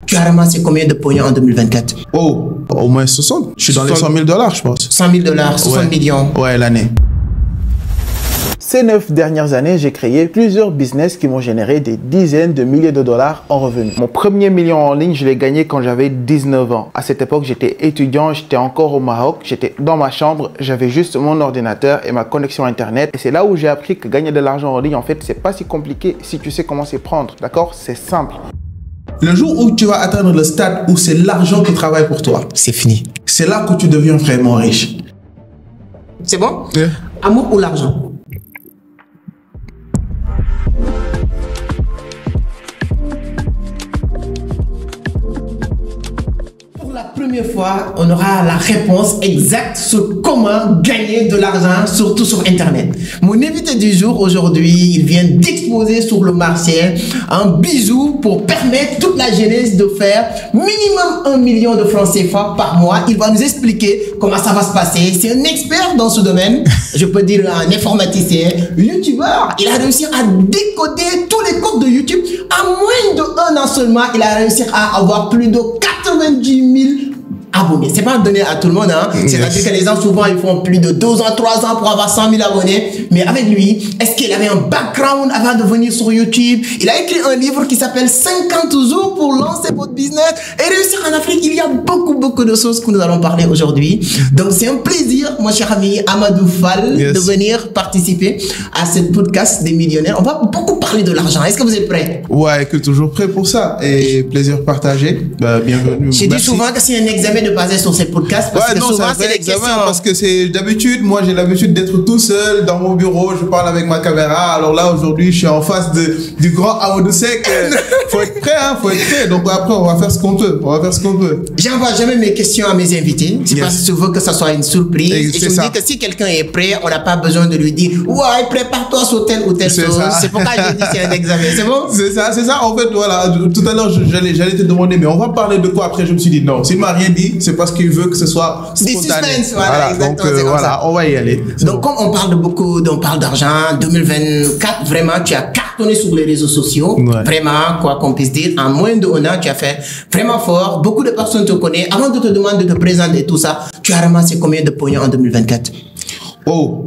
Tu as ramassé combien de pognon en 2024? Oh, au moins 60. Je suis dans les 100 000 $, je pense. 100 000 $, 60 millions. Ouais, l'année. Ces 9 dernières années, j'ai créé plusieurs business qui m'ont généré des dizaines de milliers de dollars en revenus. Mon premier million en ligne, je l'ai gagné quand j'avais 19 ans. À cette époque, j'étais étudiant, j'étais encore au Maroc, j'étais dans ma chambre, j'avais juste mon ordinateur et ma connexion Internet. Et c'est là où j'ai appris que gagner de l'argent en ligne, en fait, c'est pas si compliqué si tu sais comment s'y prendre. D'accord? C'est simple. Le jour où tu vas atteindre le stade où c'est l'argent qui travaille pour toi, C'est fini. c'est là que tu deviens vraiment riche. C'est bon? Yeah. Amour ou l'argent? Pour la première fois, on aura la réponse exacte sur comment gagner de l'argent, surtout sur Internet. Mon invité du jour aujourd'hui, il vient d'exposer sur le marché un bijou pour permettre toute la jeunesse de faire minimum 1 million de francs CFA par mois. Il va nous expliquer comment ça va se passer. C'est un expert dans ce domaine, je peux dire un informaticien, youtubeur. Il a réussi à décoder tous les codes de YouTube. En moins de 1 an seulement, il a réussi à avoir plus de 90 000 abonnés. C'est pas donné à tout le monde, hein. C'est-à-dire que les gens souvent ils font plus de 2 ans, 3 ans pour avoir 100 000 abonnés. Mais avec lui, est-ce qu'il avait un background avant de venir sur YouTube? Il a écrit un livre qui s'appelle 50 jours pour lancer votre business et réussir en Afrique. Il y a beaucoup de choses que nous allons parler aujourd'hui. Donc c'est un plaisir, mon cher ami Amadou Fall, de venir participer à ce podcast des millionnaires. On va beaucoup parler de l'argent. Est-ce que vous êtes prêts? Ouais, que toujours prêt pour ça. Et plaisir partagé. Bienvenue. J'ai dit souvent que c'est un examen de passer sur ces podcasts parce que souvent c'est des questions. Parce que c'est d'habitude, moi j'ai l'habitude d'être tout seul dans mon bureau, je parle avec ma caméra. Alors là aujourd'hui, je suis en face du grand Amadou Seck. Faut être prêt, hein, faut être prêt. Donc après, on va faire ce qu'on peut. J'envoie jamais mes questions à mes invités. C'est parce que je veux que ça soit une surprise. Et je me dis que si quelqu'un est prêt, on n'a pas besoin de lui dire ouais, prépare-toi sur telle ou telle chose. C'est pourquoi je dis c'est un examen. C'est bon? C'est ça. En fait, voilà. Tout à l'heure, j'allais te demander, mais on va parler de quoi après? Je me suis dit non. S'il m'a rien dit, c'est parce qu'il veut que ce soit spontané. Suspense, voilà, exactement. Donc voilà, on va y aller. Donc comme on parle on parle d'argent, 2024, vraiment, tu as cartonné sur les réseaux sociaux. Ouais. Vraiment, quoi qu'on puisse dire, en moins de 1 an, tu as fait vraiment fort. Beaucoup de personnes te connaissent. Avant de te demander de te présenter tout ça, tu as ramassé combien de pognon en 2024? Oh.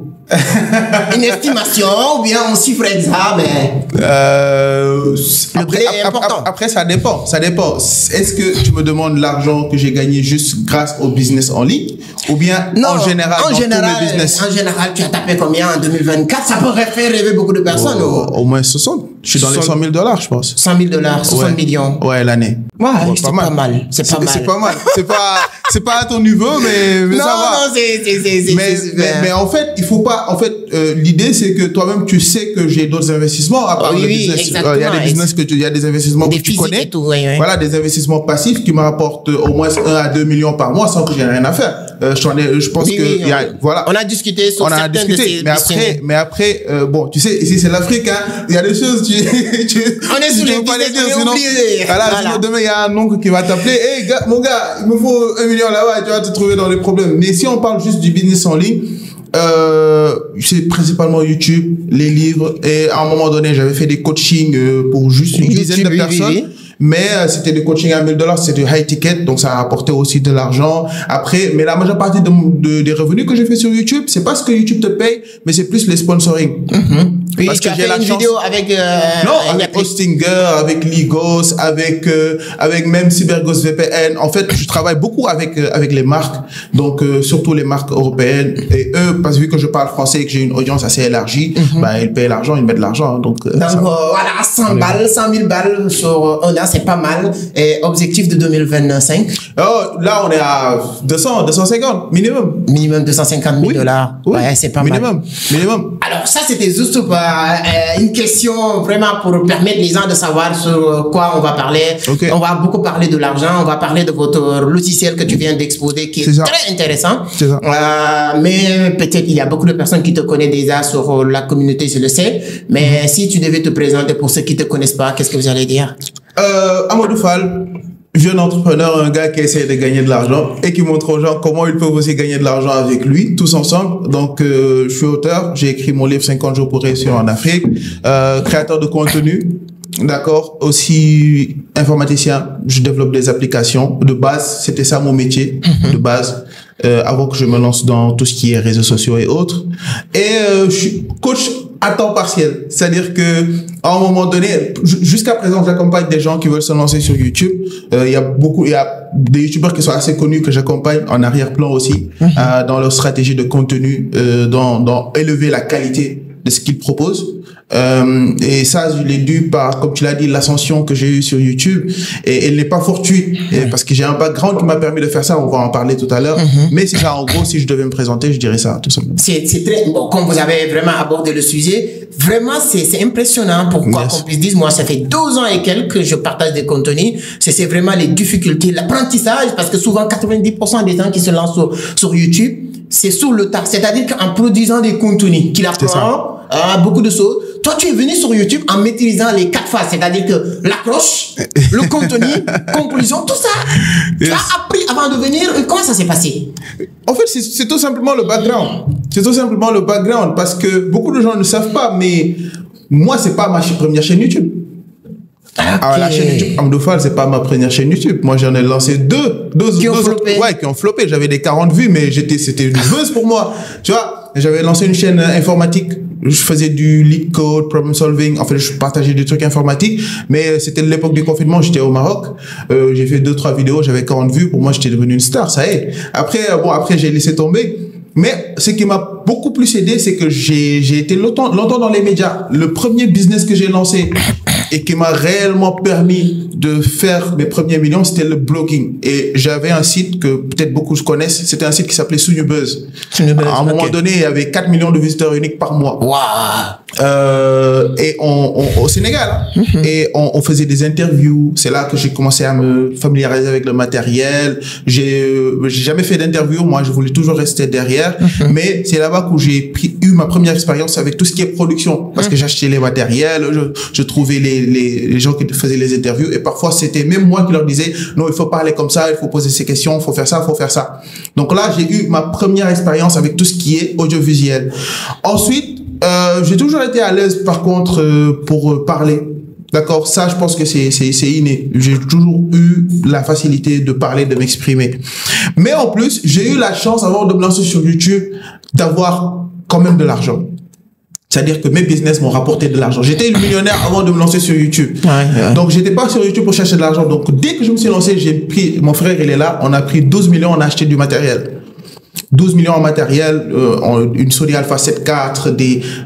Une estimation ou bien un chiffre exact, mais le blé est important. Après, ça dépend. Est-ce que tu me demandes l'argent que j'ai gagné juste grâce au business en ligne ou bien en général tous mes business? En général, tu as tapé combien en 2024? Ça pourrait faire rêver beaucoup de personnes. Au moins 60. Je suis dans les 100 000 $, je pense. 100 000 $, 60 millions. Ouais, l'année. Ouais, c'est pas mal. C'est pas mal. C'est pas à ton niveau, mais non, ça va. Non, c'est mais en fait, il faut pas. En fait, l'idée c'est que toi-même tu sais que j'ai d'autres investissements à part le business. Il y a des business il y a des investissements que tu connais. Tout, oui. Voilà, des investissements passifs qui me rapportent au moins 1 à 2 millions par mois sans que j'ai rien à faire. Je pense que voilà. On a discuté sur certaines de ces mais après, bon, tu sais, ici c'est l'Afrique, hein. Il y a des choses on est sur les pas les dire, sinon, sinon demain il y a un oncle qui va t'appeler. Hey, mon gars, il me faut 1 million là-bas et tu vas te trouver dans les problèmes. Mais si on parle juste du business en ligne, c'est principalement YouTube, les livres, et à un moment donné j'avais fait des coachings pour juste une dizaine de personnes. Mais c'était des coachings à 1 000 $, c'était du high ticket, donc ça a apporté aussi de l'argent. Après, mais la majeure partie des revenus que j'ai fait sur YouTube, c'est pas ce que YouTube te paye, mais c'est plus les sponsoring. Oui, parce que j'ai la vidéo avec avec Hostinger, avec Ligos, avec même CyberGhost VPN. En fait, je travaille beaucoup avec les marques, donc surtout les marques européennes. Et eux, parce que vu que je parle français et que j'ai une audience assez élargie, ils payent l'argent, ils mettent de l'argent. Donc voilà, 100 000 balles sur un an, c'est pas mal. Et objectif de 2025? Oh, là, on est à 250 minimum. Minimum 250 000 $. Oui. Ouais, c'est pas mal. Minimum. Alors ça, c'était juste une question vraiment pour permettre les gens de savoir sur quoi on va parler. Okay. On va beaucoup parler de l'argent, on va parler de votre logiciel que tu viens d'exposer qui est très intéressant. Mais peut-être il y a beaucoup de personnes qui te connaissent déjà sur la communauté, je le sais. Mais si tu devais te présenter pour ceux qui te connaissent pas, qu'est-ce que vous allez dire? Amadou Fall, jeune entrepreneur, un gars qui essaie de gagner de l'argent et qui montre aux gens comment ils peuvent aussi gagner de l'argent avec lui, tous ensemble. Donc, je suis auteur, j'ai écrit mon livre 50 jours pour réussir en Afrique, créateur de contenu. D'accord. Aussi informaticien. Je développe des applications. De base, c'était ça mon métier de base. Avant que je me lance dans tout ce qui est réseaux sociaux et autres. Et je suis coach à temps partiel. C'est-à-dire que à un moment donné, jusqu'à présent, j'accompagne des gens qui veulent se lancer sur YouTube. Il y a des youtubeurs qui sont assez connus que j'accompagne en arrière-plan aussi, dans leur stratégie de contenu, dans élever la qualité de ce qu'ils proposent. Et ça, je l'ai dû par, comme tu l'as dit, l'ascension que j'ai eue sur YouTube. Et elle n'est pas fortuite, parce que j'ai un background qui m'a permis de faire ça. On va en parler tout à l'heure. Mais c'est ça, en gros, si je devais me présenter, je dirais ça, tout simplement. C'est très, bon, comme vous avez vraiment abordé le sujet, vraiment, c'est impressionnant. Pourquoi qu'on puisse dire, moi, ça fait 2 ans et quelques que je partage des contenus. C'est vraiment les difficultés, l'apprentissage, parce que souvent, 90% des gens qui se lancent sur YouTube, c'est sur le tas. C'est-à-dire qu'en produisant des contenus, qu'il apprend beaucoup de choses. Toi, tu es venu sur YouTube en maîtrisant les 4 phases, c'est-à-dire que l'accroche, le contenu, conclusion, tout ça. Tu as appris avant de venir. Comment ça s'est passé? En fait, c'est tout simplement le background. C'est tout simplement le background, parce que beaucoup de gens ne savent pas, mais moi, c'est pas ma première chaîne YouTube. Okay. Alors, la chaîne YouTube Amadou Fall, c'est pas ma première chaîne YouTube. Moi, j'en ai lancé deux qui ont floppé. Ouais, qui ont floppé. J'avais des 40 vues, mais c'était une buzz pour moi. Tu vois, j'avais lancé une chaîne informatique. Je faisais du leak code, problem solving. En fait, je partageais des trucs informatiques. Mais c'était l'époque du confinement. J'étais au Maroc. J'ai fait 2-3 vidéos. J'avais 40 vues. Pour moi, j'étais devenu une star. Ça y est. Après, après, j'ai laissé tomber. Mais ce qui m'a beaucoup plus aidé, c'est que j'ai été longtemps dans les médias. Le premier business que j'ai lancé et qui m'a réellement permis de faire mes premiers millions, c'était le blogging. Et j'avais un site que peut-être beaucoup connaissent. C'était un site qui s'appelait Sunubuzz. À un moment donné, il y avait 4 millions de visiteurs uniques par mois. Wow. Et au Sénégal. Et on faisait des interviews. C'est là que j'ai commencé à me familiariser avec le matériel. J'ai jamais fait d'interview. Moi, je voulais toujours rester derrière. Mais c'est là-bas que j'ai eu ma première expérience avec tout ce qui est production. Parce que j'achetais les matériels, je trouvais les gens qui faisaient les interviews. Et parfois, c'était même moi qui leur disais, non, il faut parler comme ça, il faut poser ces questions, il faut faire ça, il faut faire ça. Donc là, j'ai eu ma première expérience avec tout ce qui est audiovisuel. Ensuite, j'ai toujours été à l'aise, par contre, pour parler. D'accord, ça, je pense que c'est inné. J'ai toujours eu la facilité de parler, de m'exprimer. Mais en plus, j'ai eu la chance, avant de me lancer sur YouTube, d'avoir quand même de l'argent. C'est-à-dire que mes business m'ont rapporté de l'argent. J'étais une millionnaire avant de me lancer sur YouTube. Donc, j'étais pas sur YouTube pour chercher de l'argent. Donc, dès que je me suis lancé, j'ai pris, mon frère, il est là, on a pris 12 millions, on a acheté du matériel. 12 millions en matériel, une Sony Alpha 7 IV,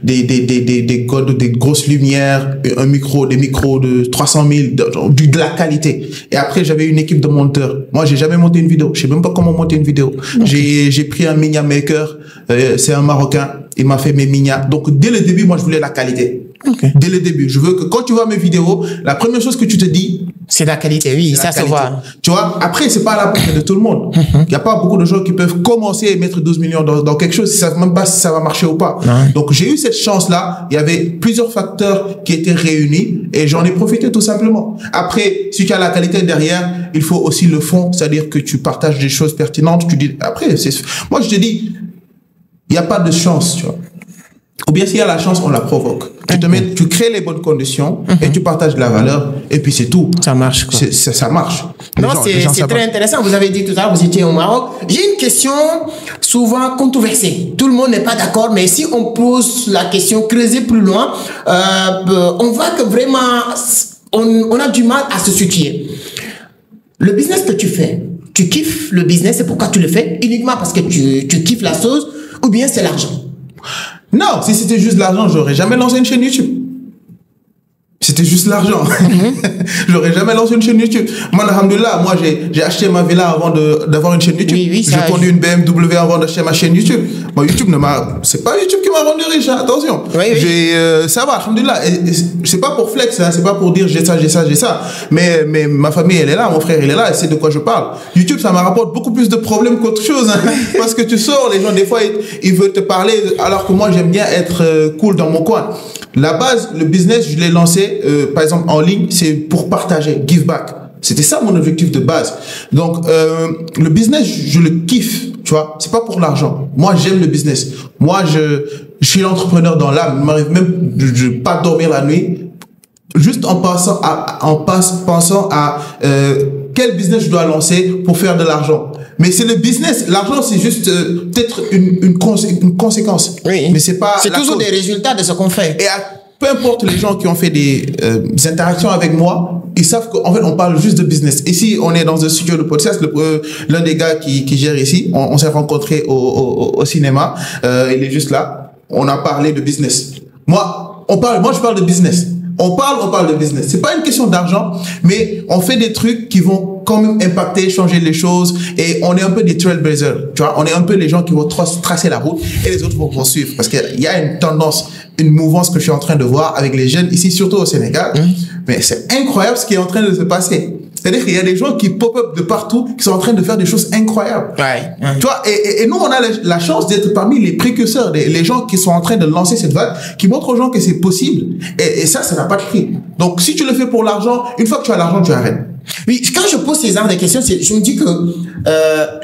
des codes, des grosses lumières, des micros de 300 000, de la qualité. Et après, j'avais une équipe de monteurs. Moi, j'ai jamais monté une vidéo. Je sais même pas comment monter une vidéo. J'ai pris un Minia Maker, c'est un Marocain. Il m'a fait mes Minia. Donc, dès le début, moi, je voulais la qualité. Dès le début. Je veux que quand tu vois mes vidéos, la première chose que tu te dis, c'est la qualité, oui, ça se voit. Tu vois, après, c'est pas à la portée de tout le monde. Il y a pas beaucoup de gens qui peuvent commencer et mettre 12 millions dans quelque chose, ils savent même pas si ça va marcher ou pas. Donc, j'ai eu cette chance-là. Il y avait plusieurs facteurs qui étaient réunis et j'en ai profité tout simplement. Après, si tu as la qualité derrière, il faut aussi le fond, c'est-à-dire que tu partages des choses pertinentes. Tu dis, après, moi, je te dis, il n'y a pas de chance, tu vois. Ou bien s'il y a la chance, on la provoque. Tu crées les bonnes conditions et tu partages de la valeur et puis c'est tout. Ça marche, quoi. Ça marche. Non, c'est très intéressant. Vous avez dit tout à l'heure, vous étiez au Maroc. J'ai une question souvent controversée. Tout le monde n'est pas d'accord, mais si on pose la question, creuser plus loin, on voit que vraiment, on a du mal à se situer. Le business que tu fais, tu kiffes le business, c'est pourquoi tu le fais uniquement parce que tu kiffes la chose, ou bien c'est l'argent? Non, si c'était juste l'argent, j'aurais jamais lancé une chaîne YouTube. C'était juste l'argent. J'aurais jamais lancé une chaîne YouTube. Moi, alhamdoulilah, moi, j'ai acheté ma villa avant d'avoir une chaîne YouTube. Oui, j'ai conduit une BMW avant d'acheter ma chaîne YouTube. Moi, YouTube c'est pas YouTube qui m'a rendu riche, hein, attention. Ça va, alhamdoulilah. C'est pas pour flex, hein, c'est pas pour dire j'ai ça. Mais ma famille, elle est là, mon frère, il est là, et c'est de quoi je parle. YouTube, ça me rapporte beaucoup plus de problèmes qu'autre chose, hein, parce que tu sors, les gens, des fois, ils veulent te parler, alors que moi, j'aime bien être cool dans mon coin. La base, le business, je l'ai lancé, par exemple, en ligne, c'est pour partager, give back. C'était ça mon objectif de base. Donc, le business, je le kiffe, tu vois. C'est pas pour l'argent. Moi, j'aime le business. Moi, je suis l'entrepreneur dans l'âme. Il m'arrive même de pas dormir la nuit. juste en pensant à quel business je dois lancer pour faire de l'argent. Mais c'est le business. L'argent, c'est juste peut-être une conséquence. Oui. Mais c'est pas. C'est toujours des résultats de ce qu'on fait. Et peu importe les gens qui ont fait des interactions avec moi, ils savent qu'en fait, on parle juste de business. Ici, on est dans un studio de podcast. L'un des gars qui gère ici, on s'est rencontrés au cinéma. Il est juste là. On a parlé de business. Moi, je parle de business. On parle de business. C'est pas une question d'argent, mais on fait des trucs qui vont quand même impacter, changer les choses, et on est un peu des trailblazers, tu vois. On est un peu les gens qui vont tracer la route et les autres vont suivre, parce qu'il y a une tendance, une mouvance que je suis en train de voir avec les jeunes ici, surtout au Sénégal. Mais c'est incroyable ce qui est en train de se passer. C'est-à-dire qu'il y a des gens qui pop-up de partout, qui sont en train de faire des choses incroyables. Tu vois, et nous, on a la chance d'être parmi les précurseurs, les gens qui sont en train de lancer cette vague, qui montrent aux gens que c'est possible. Et ça n'a pas de prix. Donc, si tu le fais pour l'argent, une fois que tu as l'argent, tu arrêtes. Oui, quand je pose ces genres de questions, je me dis que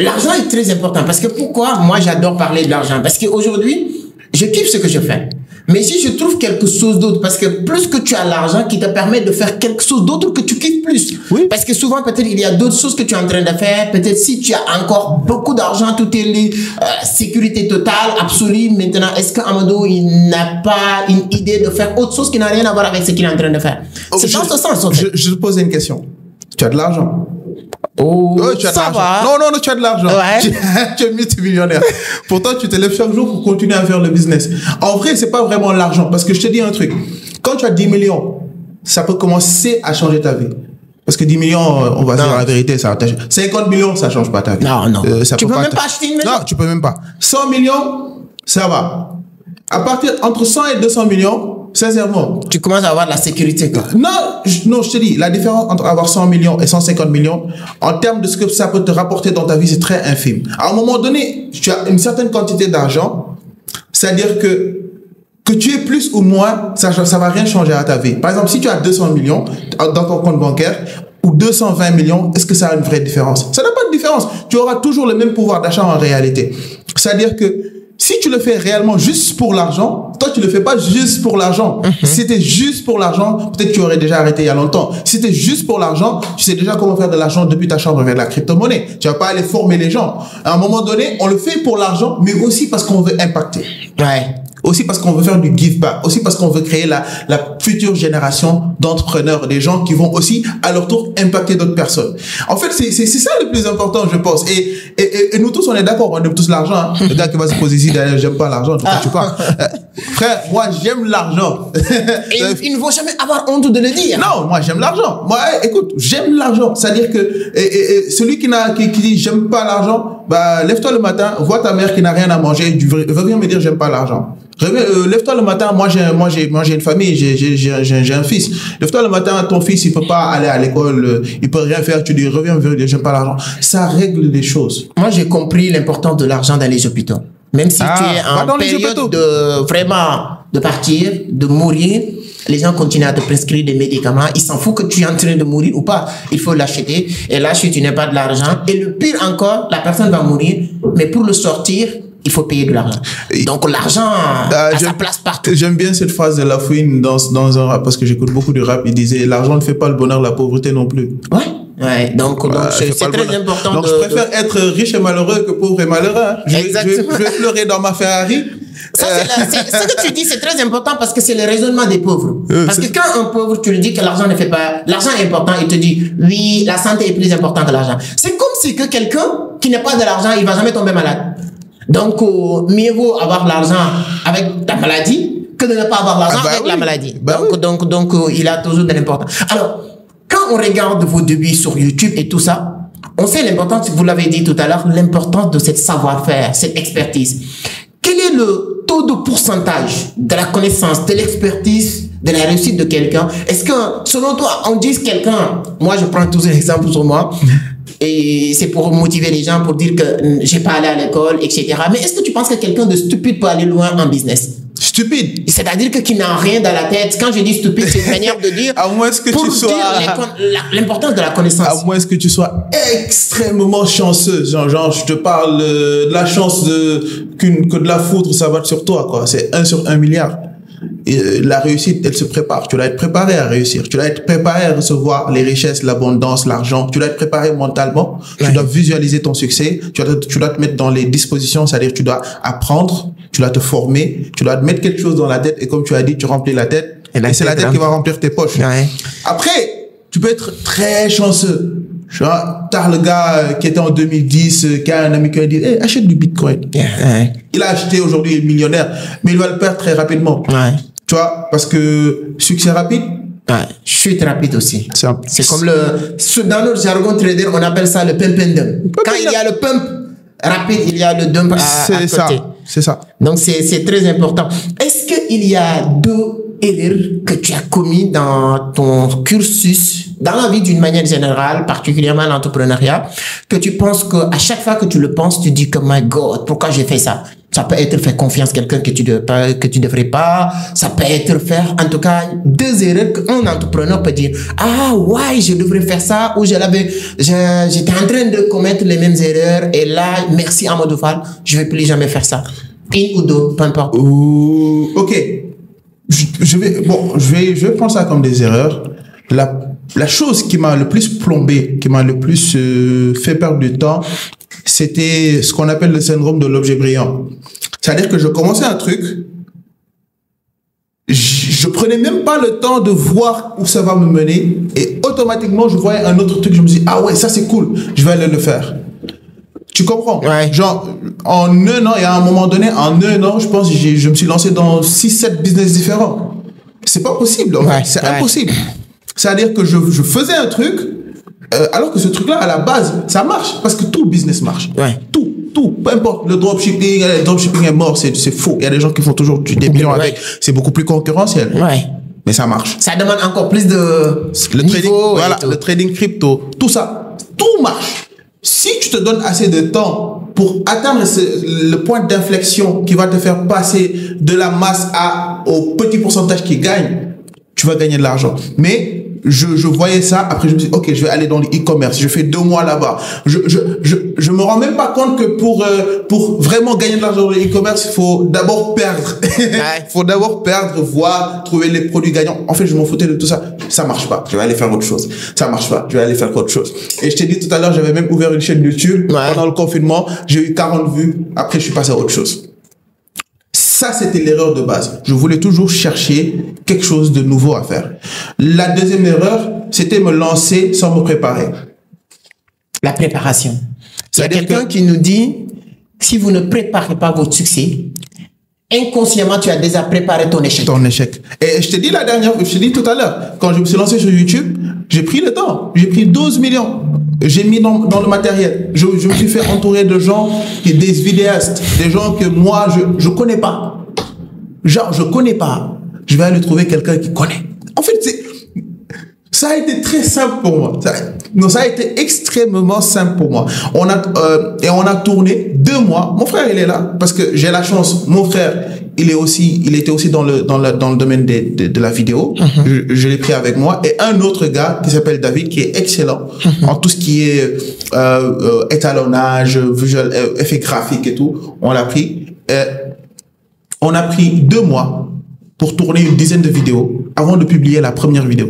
l'argent est très important. Parce que pourquoi moi j'adore parler de l'argent? Parce qu'aujourd'hui, je kiffe ce que je fais. Mais si je trouve quelque chose d'autre, parce que plus que tu as l'argent qui te permet de faire quelque chose d'autre que tu kiffes plus. Oui. Parce que souvent, peut-être, il y a d'autres choses que tu es en train de faire. Peut-être si tu as encore beaucoup d'argent, tout est lié, sécurité totale, absolue. Maintenant, est-ce qu'Amadou, il n'a pas une idée de faire autre chose qui n'a rien à voir avec ce qu'il est en train de faire? C'est dans ce sens, en fait. Je te pose une question. Tu as de l'argent? Oh, tu as ça va. Non, tu as de l'argent. Ouais. Tu es multimillionnaire. Pourtant, tu te lèves chaque jour pour continuer à faire le business. En vrai, c'est pas vraiment l'argent. Parce que je te dis un truc. Quand tu as 10 millions, ça peut commencer à changer ta vie. Parce que 10 millions, on va dire la vérité, ça 50 millions, ça change pas ta vie. Non. Tu peux même pas acheter une maison. Non, tu peux même pas. 100 millions, ça va. À partir, entre 100 et 200 millions, sincèrement. Tu commences à avoir de la sécurité, quoi. Non, je te dis, la différence entre avoir 100 millions et 150 millions, en termes de ce que ça peut te rapporter dans ta vie, c'est très infime. À un moment donné, tu as une certaine quantité d'argent, c'est-à-dire que tu aies plus ou moins, ça va rien changer à ta vie. Par exemple, si tu as 200 millions dans ton compte bancaire, ou 220 millions, est-ce que ça a une vraie différence? Ça n'a pas de différence. Tu auras toujours le même pouvoir d'achat en réalité. C'est-à-dire que si tu le fais réellement juste pour l'argent, toi, tu le fais pas juste pour l'argent. Si c'était juste pour l'argent, peut-être que tu aurais déjà arrêté il y a longtemps. Si c'était juste pour l'argent, tu sais déjà comment faire de l'argent depuis ta chambre vers la crypto-monnaie. Tu vas pas aller former les gens. À un moment donné, on le fait pour l'argent, mais aussi parce qu'on veut impacter. Ouais. Aussi parce qu'on veut faire du give back. Aussi parce qu'on veut créer la future génération d'entrepreneurs, des gens qui vont aussi, à leur tour, impacter d'autres personnes. En fait, c'est ça le plus important, je pense. Et nous tous, on est d'accord, on aime tous l'argent. Hein. Le gars qui va se poser ici, derrière, j'aime pas l'argent, tu parles. Frère, moi, j'aime l'argent. Et il ne faut jamais avoir honte de le dire. Non, moi, j'aime l'argent. Moi, écoute, j'aime l'argent. C'est-à-dire que celui qui dit j'aime pas l'argent, bah, lève-toi le matin, vois ta mère qui n'a rien à manger, reviens me dire j'aime pas l'argent. Lève-toi le matin, moi j'ai une famille, j'ai un fils. Lève-toi le matin, ton fils il peut pas aller à l'école, il peut rien faire, tu dis reviens me dire j'aime pas l'argent. Ça règle les choses. Moi j'ai compris l'importance de l'argent dans les hôpitaux. Même si tu es en période de vraiment de partir, de mourir, les gens continuent à te prescrire des médicaments. Ils s'en foutent que tu es en train de mourir ou pas. Il faut l'acheter. Et là, si tu n'as pas de l'argent, et le pire encore, la personne va mourir, mais pour le sortir, il faut payer de l'argent. Donc l'argent a sa place partout. J'aime bien cette phrase de Lafouine dans un rap, parce que j'écoute beaucoup de rap. Il disait l'argent ne fait pas le bonheur, la pauvreté non plus. Ouais, donc c'est très important. Donc je préfère être riche et malheureux que pauvre et malheureux. Hein. Je vais pleurer dans ma Ferrari. Ça, ce que tu dis, c'est très important parce que c'est le raisonnement des pauvres. Parce que quand un pauvre, tu lui dis que l'argent ne fait pas, l'argent est important, il te dit, oui, la santé est plus importante que l'argent. C'est comme si que quelqu'un qui n'a pas de l'argent, il va jamais tomber malade. Donc, mieux vaut avoir l'argent avec ta maladie que de ne pas avoir l'argent avec la maladie. Donc, il a toujours de l'importance. Alors, quand on regarde vos débuts sur YouTube et tout ça, on sait l'importance, vous l'avez dit tout à l'heure, l'importance de cette savoir-faire, cette expertise. Quel est le taux de pourcentage de la connaissance, de l'expertise, de la réussite de quelqu'un? Est-ce que, selon toi, on dit quelqu'un, moi je prends toujours l'exemple sur moi, et c'est pour motiver les gens, pour dire que j'ai pas allé à l'école, etc. Mais est-ce que tu penses que quelqu'un de stupide peut aller loin en business? Stupide. C'est-à-dire que qui n'a rien dans la tête. Quand je dis stupide, c'est une manière de dire. À moins que tu sois. L'importance de la connaissance. À moins que tu sois extrêmement chanceux. Genre, je te parle de la chance que de la foudre, ça va sur toi, quoi. C'est 1 sur 1 milliard. la réussite, elle se prépare. Tu dois être préparé à réussir. Tu dois être préparé à recevoir les richesses, l'abondance, l'argent. Tu dois être préparé mentalement. Ouais. Tu dois visualiser ton succès. Tu dois te mettre dans les dispositions, c'est-à-dire tu dois apprendre, tu dois te former, tu dois te mettre quelque chose dans la tête et comme tu as dit, tu remplis la tête et c'est la tête qui va remplir tes poches. Ouais. Après, tu peux être très chanceux. Tu vois, t'as le gars qui était en 2010, qui a un ami qui a dit, hey, achète du Bitcoin. Ouais. Il a acheté aujourd'hui, il est millionnaire, mais il va le perdre très rapidement. Ouais. Tu vois, parce que succès rapide. Ouais. Chute rapide aussi. C'est comme dans notre jargon trader, on appelle ça le pump and dump. Quand il y a le pump rapide, il y a le dump à côté. C'est ça. Donc c'est très important. Est-ce qu'il y a deux erreurs que tu as commis dans ton cursus, dans la vie d'une manière générale, particulièrement l'entrepreneuriat, que tu penses que à chaque fois que tu le penses, tu dis que my God, pourquoi j'ai fait ça? Ça peut être faire confiance à quelqu'un que tu devrais pas. Ça peut être faire, en tout cas, deux erreurs qu'un entrepreneur peut dire, ah, ouais, je devrais faire ça, ou j'étais en train de commettre les mêmes erreurs, et là, merci Amadou Fall, je vais plus jamais faire ça. Une ou deux, peu importe. Ok. Je vais prendre ça comme des erreurs. La chose qui m'a le plus plombé, qui m'a le plus fait perdre du temps, c'était ce qu'on appelle le syndrome de l'objet brillant. C'est-à-dire que je commençais un truc, je prenais même pas le temps de voir où ça va me mener et automatiquement je voyais un autre truc, je me dis ah ouais, ça c'est cool, je vais aller le faire. Tu comprends? Ouais. Genre, en un an, il y a un moment donné, en un an, je pense que je me suis lancé dans 6-7 business différents. C'est pas possible, en fait. C'est impossible. C'est-à-dire que je faisais un truc, alors que ce truc-là, à la base, ça marche. Parce que tout business marche. Ouais. Tout. Peu importe. Le dropshipping est mort, c'est faux. Il y a des gens qui font toujours des millions avec. C'est beaucoup plus concurrentiel. Ouais. Mais ça marche. Ça demande encore plus de le trading crypto. Tout ça. Tout marche. Si tu te donnes assez de temps pour atteindre le point d'inflexion qui va te faire passer de la masse au petit pourcentage qui gagne, tu vas gagner de l'argent. Mais je voyais ça, après je me dis ok, je vais aller dans le e-commerce, je fais 2 mois là-bas. Je me rends même pas compte que pour vraiment gagner de l'argent dans le e-commerce, il faut d'abord perdre. Il faut d'abord perdre, voir, trouver les produits gagnants. En fait, je m'en foutais de tout ça. Ça marche pas, je vais aller faire autre chose. Ça marche pas, je vais aller faire autre chose. Et je t'ai dit tout à l'heure, j'avais même ouvert une chaîne YouTube pendant le confinement. J'ai eu 40 vues. Après, je suis passé à autre chose. Ça, c'était l'erreur de base. Je voulais toujours chercher quelque chose de nouveau à faire. La deuxième erreur, c'était me lancer sans me préparer. La préparation. Il y a quelqu'un qui nous dit, si vous ne préparez pas votre succès, inconsciemment, tu as déjà préparé ton échec. Ton échec. Et je t'ai dit tout à l'heure, quand je me suis lancé sur YouTube, j'ai pris le temps. J'ai pris 12 millions. J'ai mis dans le matériel. Je me suis fait entourer de gens, des vidéastes, des gens que moi, je connais pas. Genre, je connais pas. Je vais aller trouver quelqu'un qui connaît. En fait, ça a été très simple pour moi. Ça a été extrêmement simple pour moi. On a tourné 2 mois. Mon frère, il est là parce que j'ai la chance. Mon frère, il était aussi dans le domaine de la vidéo. Je l'ai pris avec moi. Et un autre gars qui s'appelle David, qui est excellent en tout ce qui est étalonnage, visual, effets graphiques et tout. On l'a pris. On a pris 2 mois pour tourner une dizaine de vidéos avant de publier la première vidéo.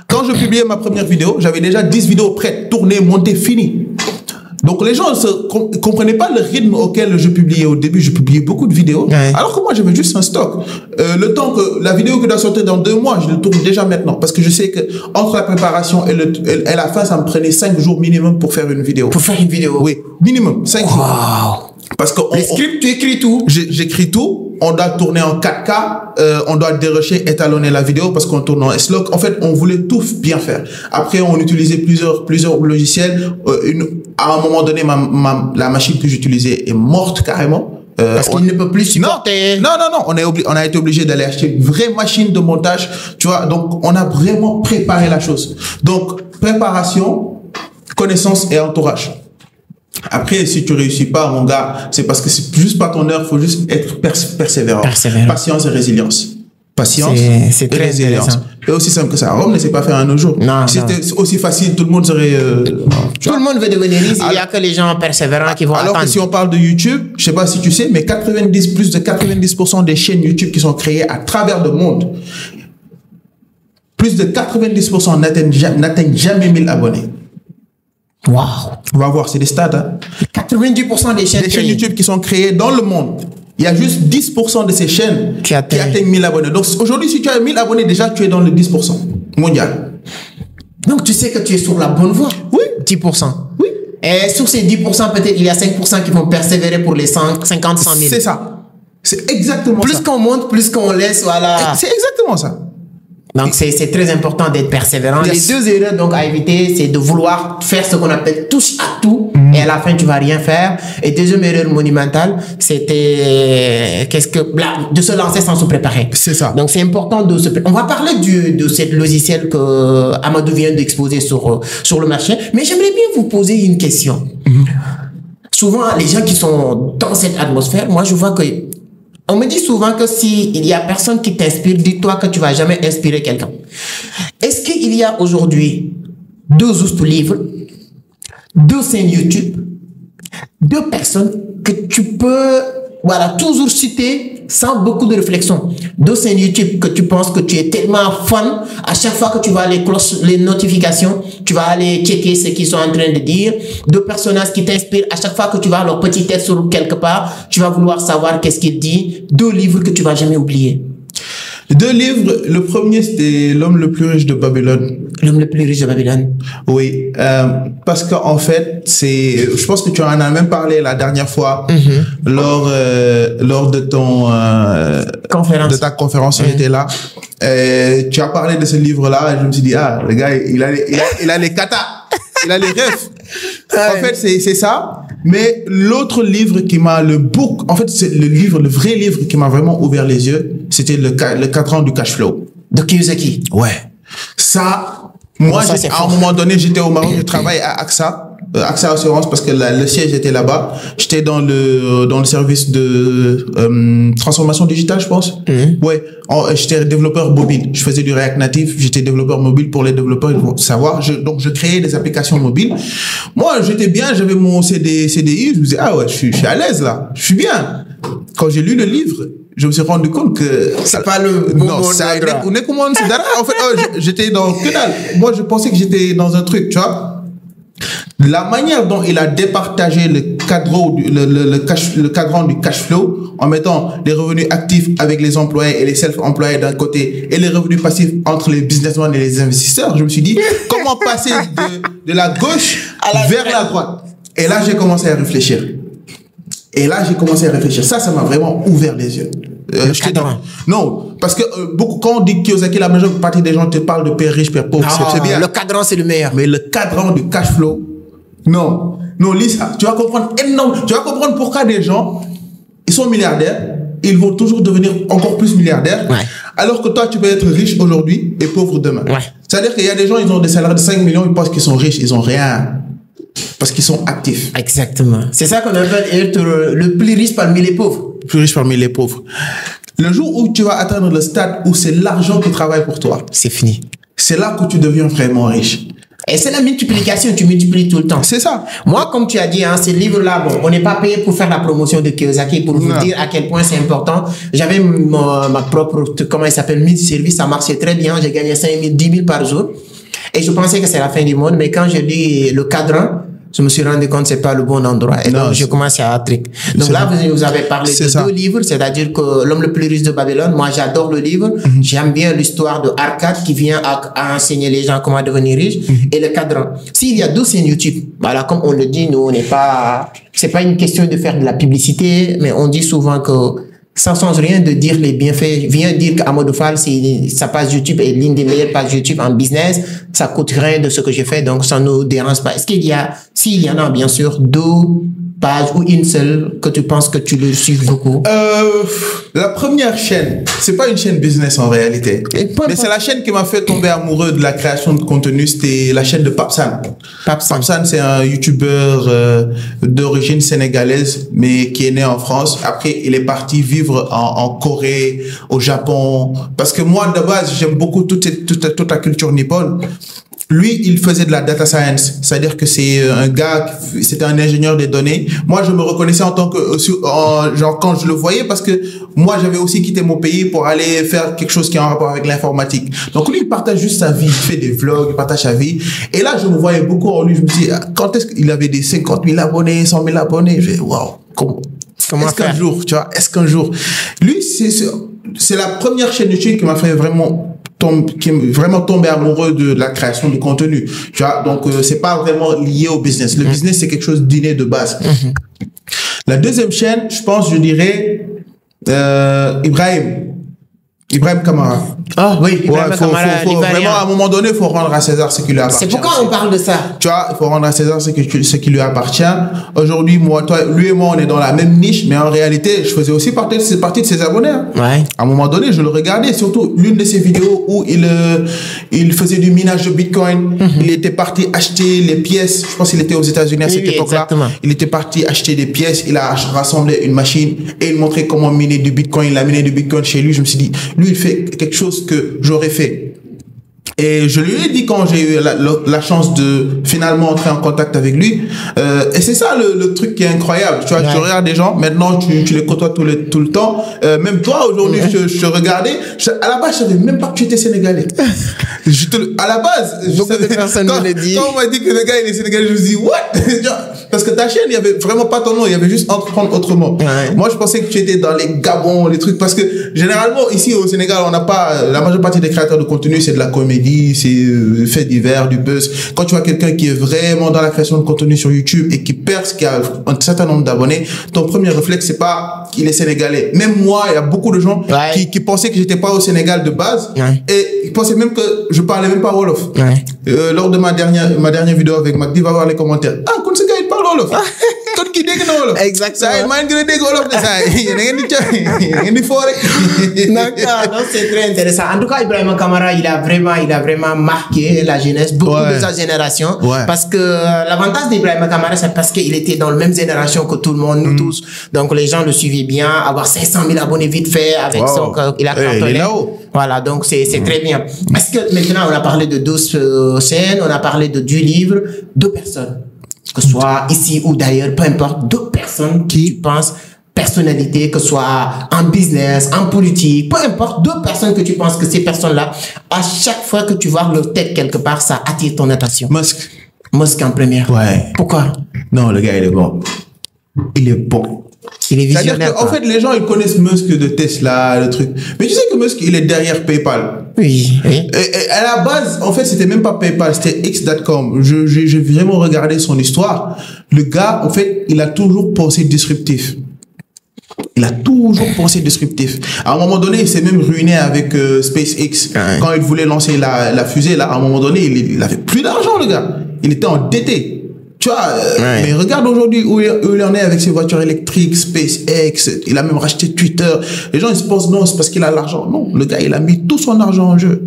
Quand je publiais ma première vidéo, j'avais déjà 10 vidéos prêtes, tournées, montées, finies. Donc les gens ne comprenaient pas le rythme auquel je publiais au début. Je publiais beaucoup de vidéos, alors que moi j'avais juste un stock. Le temps que la vidéo qui doit sortir dans 2 mois, je le tourne déjà maintenant, parce que je sais que entre la préparation et la fin, ça me prenait 5 jours minimum pour faire une vidéo. Pour faire une vidéo? Oui, minimum 5 jours. Parce que les scripts, tu écris tout? J'écris tout. On doit tourner en 4K, on doit dérusher, étalonner la vidéo parce qu'on tourne en S-Log. En fait, on voulait tout bien faire. Après, on utilisait plusieurs logiciels. À un moment donné, la machine que j'utilisais est morte carrément. Parce qu'il ne peut plus supporter. Non. On a été obligé d'aller acheter une vraie machine de montage. Tu vois, donc on a vraiment préparé la chose. Donc, préparation, connaissance et entourage. Après, si tu réussis pas, mon gars, c'est parce que c'est juste pas ton heure. Faut juste être persévérant. Patience et résilience. patience c'est et très résilience. intéressant. Et aussi simple que ça. Rome ne s'est pas fait en un jour. Non, si c'était aussi facile, tout le monde serait... Tout le monde veut devenir riche, il n'y a que les gens persévérants qui vont Alors attendre. que si on parle de YouTube, je sais pas si tu sais, mais plus de 90% des chaînes YouTube qui sont créées à travers le monde, plus de 90% n'atteignent jamais 1000 abonnés. Waouh! On va voir, c'est des stats. Hein. 90% des chaînes YouTube qui sont créées dans le monde. Il y a juste 10% de ces chaînes qui atteignent 1000 abonnés. Donc aujourd'hui, si tu as 1000 abonnés, déjà, tu es dans le 10% mondial. Donc tu sais que tu es sur la bonne voie. Oui. 10%. Oui. Et sur ces 10%, peut-être il y a 5% qui vont persévérer pour les 50, 100 000. C'est ça. C'est exactement Plus ça. qu'on monte, plus qu'on laisse, voilà. C'est exactement ça. Donc c'est très important d'être persévérant. Yes. Les deux erreurs donc à éviter, c'est de vouloir faire ce qu'on appelle touche à tout et à la fin tu vas rien faire. Et deuxième erreur monumentale, c'était de se lancer sans se préparer. C'est ça. Donc c'est important de se préparer. On va parler de cette logiciel que Amadou vient d'exposer sur le marché, mais j'aimerais bien vous poser une question. Souvent les gens qui sont dans cette atmosphère, moi je vois que on me dit souvent que s'il y a personne qui t'inspire, dis-toi que tu vas jamais inspirer quelqu'un. Est-ce qu'il y a aujourd'hui 2 livres, 2 chaînes YouTube, 2 personnes que tu peux, toujours citer sans beaucoup de réflexion? 2 chaînes YouTube que tu penses que tu es tellement fan, à chaque fois que tu vas les notifications, tu vas aller checker ce qu'ils sont en train de dire. 2 personnages qui t'inspirent, à chaque fois que tu vas leur petite tête sur quelque part, tu vas vouloir savoir qu'est-ce qu'il dit. 2 livres que tu vas jamais oublier. 2 livres. Le premier, c'était L'homme le plus riche de Babylone. L'homme le plus riche de Babylone. Oui, parce qu'en fait, je pense que tu en as même parlé la dernière fois lors de ta conférence où j'étais là. Tu as parlé de ce livre-là et je me suis dit, le gars, il a les katas, il a les rêves. En fait, c'est ça. Mais l'autre livre qui m'a le vrai livre qui m'a vraiment ouvert les yeux, c'était le cadran du cash flow. De Kiyosaki. Ouais. Ça, moi, à un moment donné, j'étais au Maroc, je travaille à AXA Assurance parce que le siège était là-bas. J'étais dans le service de transformation digitale, je pense. Ouais. J'étais développeur mobile. Je faisais du React Native. J'étais développeur mobile pour les développeurs. Ils vont savoir. Donc, je créais des applications mobiles. Moi, j'étais bien. J'avais mon CDI. Je me disais, ouais, je suis à l'aise là. Je suis bien. Quand j'ai lu le livre, je me suis rendu compte que c'est pas le bon non, ça en fait, j'étais dans que dalle. Moi, je pensais que j'étais dans un truc, tu vois. La manière dont il a départagé le cadran du cash flow en mettant les revenus actifs avec les employés et les self-employés d'un côté et les revenus passifs entre les businessmen et les investisseurs, je me suis dit, comment passer de la gauche vers la droite? Et là, j'ai commencé à réfléchir. Ça m'a vraiment ouvert les yeux. Non, parce que quand on dit Kiyosaki, la majeure partie des gens te parlent de père riche, père pauvre. C'est bien. Le cadran, c'est le meilleur. Mais le cadran du cash flow, non, lis ça. Tu vas comprendre pourquoi des gens, ils sont milliardaires, ils vont toujours devenir encore plus milliardaires. Ouais. Alors que toi, tu peux être riche aujourd'hui et pauvre demain. Ouais. C'est-à-dire qu'il y a des gens, ils ont des salaires de 5 millions, ils pensent qu'ils sont riches, ils ont rien. Parce qu'ils sont actifs. Exactement. C'est ça qu'on appelle être le plus riche parmi les pauvres. Le plus riche parmi les pauvres. Le jour où tu vas atteindre le stade où c'est l'argent qui travaille pour toi, c'est fini. C'est là que tu deviens vraiment riche. Et c'est la multiplication, tu multiplies tout le temps. C'est ça. Moi, comme tu as dit, ce livre-là, on n'est pas payé pour faire la promotion de Kiyosaki, pour vous dire à quel point c'est important. J'avais ma propre, multi-service, ça marchait très bien. J'ai gagné 5 000, 10 000 par jour. Et je pensais que c'est la fin du monde, mais quand je lis le cadran, je me suis rendu compte que c'est pas le bon endroit. Et donc, je commence à trick. Donc là, vous avez parlé de 2 livres, c'est-à-dire que L'homme le plus riche de Babylone. Moi, j'adore le livre. J'aime bien l'histoire de Arcade qui vient à enseigner les gens comment devenir riche. Et le cadran. S'il y a 2 chaînes YouTube, voilà, comme on le dit, nous, c'est pas une question de faire de la publicité, mais on dit souvent que ça change rien de dire les bienfaits. Viens dire qu'Amadou Fall, sa page YouTube est l'une des meilleures pages YouTube en business. Ça coûte rien de ce que j'ai fait, donc ça nous dérange pas. Est-ce qu'il y a, s'il y en a, bien sûr, 2 pages ou une seule que tu penses que tu le suis beaucoup? La première chaîne, c'est pas une chaîne business en réalité. Mais c'est la chaîne qui m'a fait tomber amoureux de la création de contenu. C'était la chaîne de Papsan. Papsan, c'est un YouTuber d'origine sénégalaise, mais qui est né en France. Après, il est parti vivre en Corée, au Japon. Parce que moi, de base, j'aime beaucoup toute la culture nippone. Lui, il faisait de la data science, c'est-à-dire que c'est un gars, c'était un ingénieur des données. Moi, je me reconnaissais en tant que, genre quand je le voyais, parce que moi, j'avais aussi quitté mon pays pour aller faire quelque chose qui est en rapport avec l'informatique. Donc lui, il partage juste sa vie, il fait des vlogs, il partage sa vie. Et là, je me voyais beaucoup en lui. Je me dis, quand est-ce qu'il avait des 50 000 abonnés, 100 000 abonnés? Je dis, waouh, comment est-ce qu'un jour, tu vois, est-ce qu'un jour, lui, c'est la première chaîne YouTube qui m'a fait vraiment tombé amoureux de la création de contenu. Tu vois, donc c'est pas vraiment lié au business. Le business, c'est quelque chose d'inné de base. La deuxième chaîne, je pense, je dirais Ibrahim Kamara. Ah oui, Ibrahim Kamara, vraiment, à un moment donné, il faut rendre à César ce qui lui appartient. C'est pourquoi on parle de ça. Tu vois, il faut rendre à César ce qui lui appartient. Aujourd'hui, lui et moi, on est dans la même niche, mais en réalité, je faisais aussi partie de ses abonnés. Hein. Ouais. À un moment donné, je le regardais, surtout l'une de ses vidéos où il faisait du minage de Bitcoin. Il était parti acheter les pièces. Je pense qu'il était aux États-Unis à cette époque-là. Il était parti acheter des pièces. Il a rassemblé une machine et il montrait comment miner du Bitcoin. Il a miné du Bitcoin chez lui. Je me suis dit, lui, il fait quelque chose que j'aurais fait. Et je lui ai dit quand j'ai eu la chance de finalement entrer en contact avec lui. Et c'est ça le truc qui est incroyable. Tu vois, tu regardes des gens, maintenant tu les côtoies tout le temps. Même toi, aujourd'hui, je te regardais. À la base, je savais même pas que tu étais sénégalais. À la base, beaucoup de personnes me le disent. Quand on m'a dit que le gars il est sénégalais, je me dis what? Parce que ta chaîne, il y avait vraiment pas ton nom, il y avait juste Entreprendre Autrement. Ouais. Moi, je pensais que tu étais dans les Gabons, les trucs, parce que généralement ici au Sénégal, on n'a pas la majeure partie des créateurs de contenu, c'est de la comédie, c'est fait divers, du buzz. Quand tu vois quelqu'un qui est vraiment dans la création de contenu sur YouTube et qui perce, qui a un certain nombre d'abonnés, ton premier réflexe c'est pas qu'il est sénégalais. Même moi, il y a beaucoup de gens qui pensaient que j'étais pas au Sénégal de base et ils pensaient même que je parlais même pas Wolof. Lors de ma dernière vidéo avec Magdi, va voir les commentaires. Ah, quand ce gars il parle Wolof. Quand qui dégg na Wolof. Exactement. Ça, il m'a dit dégg Wolof de ça. Il est fort. D'accord, c'est très intéressant. En tout cas, Ibrahim Kamara, il a vraiment marqué la jeunesse, beaucoup de sa génération. Parce que l'avantage d'Ibrahim Kamara, c'est parce qu'il était dans la même génération que tout le monde, nous tous. Donc les gens le suivaient bien, avoir 500 000 abonnés vite fait avec son, il a cartonné. Voilà, donc c'est très bien. Est-ce que maintenant on a parlé de 12 scènes, on a parlé de 10 livres, 2 personnes, que ce soit ici ou d'ailleurs, peu importe, 2 personnes qui tu penses, personnalité, que ce soit en business, en politique, peu importe, 2 personnes que tu penses que ces personnes-là, à chaque fois que tu vois leur tête quelque part, ça attire ton attention. Musk en première. Ouais. Pourquoi? Non, le gars il est bon. Il est bon. Il est visionnaire. C'est-à-dire qu'en fait, les gens, ils connaissent Musk de Tesla, le truc. Mais tu sais que Musk, il est derrière PayPal. Oui. Et à la base, en fait, c'était même pas PayPal, c'était X.com. J'ai vraiment regardé son histoire. Le gars, en fait, il a toujours pensé disruptif. Il a toujours pensé disruptif. À un moment donné, il s'est même ruiné avec SpaceX. Quand il voulait lancer la fusée, là, à un moment donné, il avait plus d'argent, le gars. Il était endetté. Tu vois, mais regarde aujourd'hui où il en est avec ses voitures électriques, SpaceX, il a même racheté Twitter. Les gens, ils se pensent, non, c'est parce qu'il a l'argent. Non, le gars, il a mis tout son argent en jeu.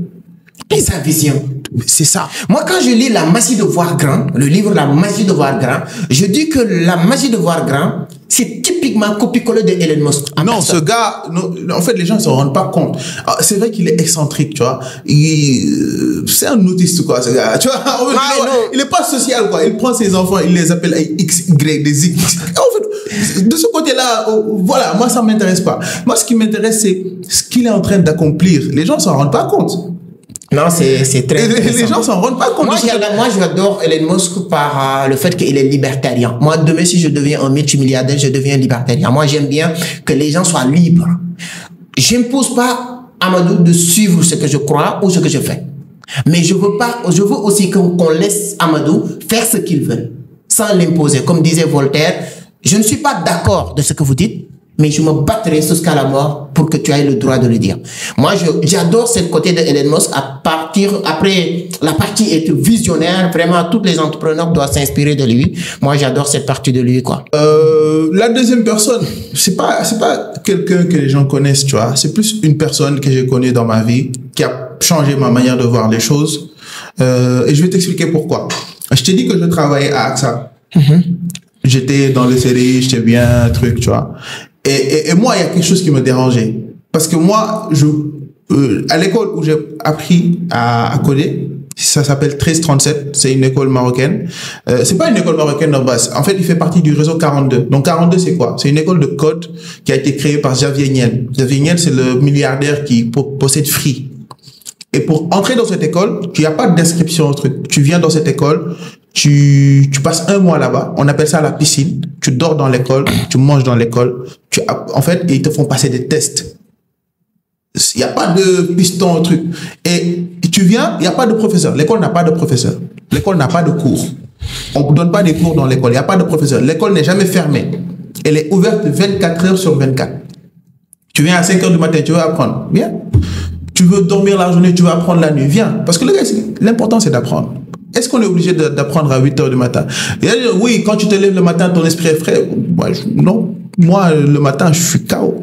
Et sa vision. C'est ça. Moi, quand je lis La magie de voir grand, le livre La magie de voir grand, je dis que la magie de voir grand, c'est typiquement copié-collé de Elon Musk. Non, ce gars, en fait, les gens ne se rendent pas compte. C'est vrai qu'il est excentrique, tu vois. C'est un autiste, quoi, ce gars. Tu vois, il est pas social, quoi. Il prend ses enfants, il les appelle X, Y, des X. En fait, de ce côté-là, voilà, moi, ça m'intéresse pas. Moi, ce qui m'intéresse, c'est ce qu'il est en train d'accomplir. Les gens ne s'en rendent pas compte. Non, c'est très intéressant. Les gens s'en rendent pas compte. Moi, j'adore Elon Musk par le fait qu'il est libertarien. Moi, demain, si je deviens un multimilliardaire, je deviens libertarien. Moi, j'aime bien que les gens soient libres. J'impose pas à Amadou de suivre ce que je crois ou ce que je fais. Mais je veux aussi qu'on laisse Amadou faire ce qu'il veut, sans l'imposer. Comme disait Voltaire, je ne suis pas d'accord de ce que vous dites, mais je me battrai jusqu'à la mort pour que tu aies le droit de le dire. Moi, j'adore ce côté de Elon Musk après la partie être visionnaire. Vraiment, tous les entrepreneurs doivent s'inspirer de lui. Moi, j'adore cette partie de lui, quoi. La deuxième personne, c'est pas quelqu'un que les gens connaissent, tu vois. C'est plus une personne que j'ai connue dans ma vie, qui a changé ma manière de voir les choses. Et je vais t'expliquer pourquoi. Je t'ai dit que je travaillais à AXA. J'étais dans le CDI, j'étais bien, truc, tu vois. Et moi, il y a quelque chose qui me dérangeait. Parce que moi, à l'école où j'ai appris à coder, ça s'appelle 1337, c'est une école marocaine. C'est pas une école marocaine de base. En fait, il fait partie du réseau 42. Donc 42, c'est quoi? C'est une école de code qui a été créée par Xavier Niel. Xavier Niel, c'est le milliardaire qui possède Free. Et pour entrer dans cette école, tu n'as pas d'inscription au truc. Tu viens dans cette école, tu passes un mois là-bas. On appelle ça la piscine. Tu dors dans l'école, tu manges dans l'école. En fait, ils te font passer des tests. Il n'y a pas de piston au truc. Et tu viens, il n'y a pas de professeur. L'école n'a pas de professeur. L'école n'a pas de cours. On ne donne pas des cours dans l'école. Il n'y a pas de professeur. L'école n'est jamais fermée. Elle est ouverte 24 heures sur 24. Tu viens à 5 heures du matin, tu veux apprendre. Viens. Tu veux dormir la journée, tu veux apprendre la nuit. Viens. Parce que l'important, c'est d'apprendre. Est-ce qu'on est obligé d'apprendre à 8 heures du matin? Oui, quand tu te lèves le matin, ton esprit est frais. Non. Moi, le matin, je suis KO.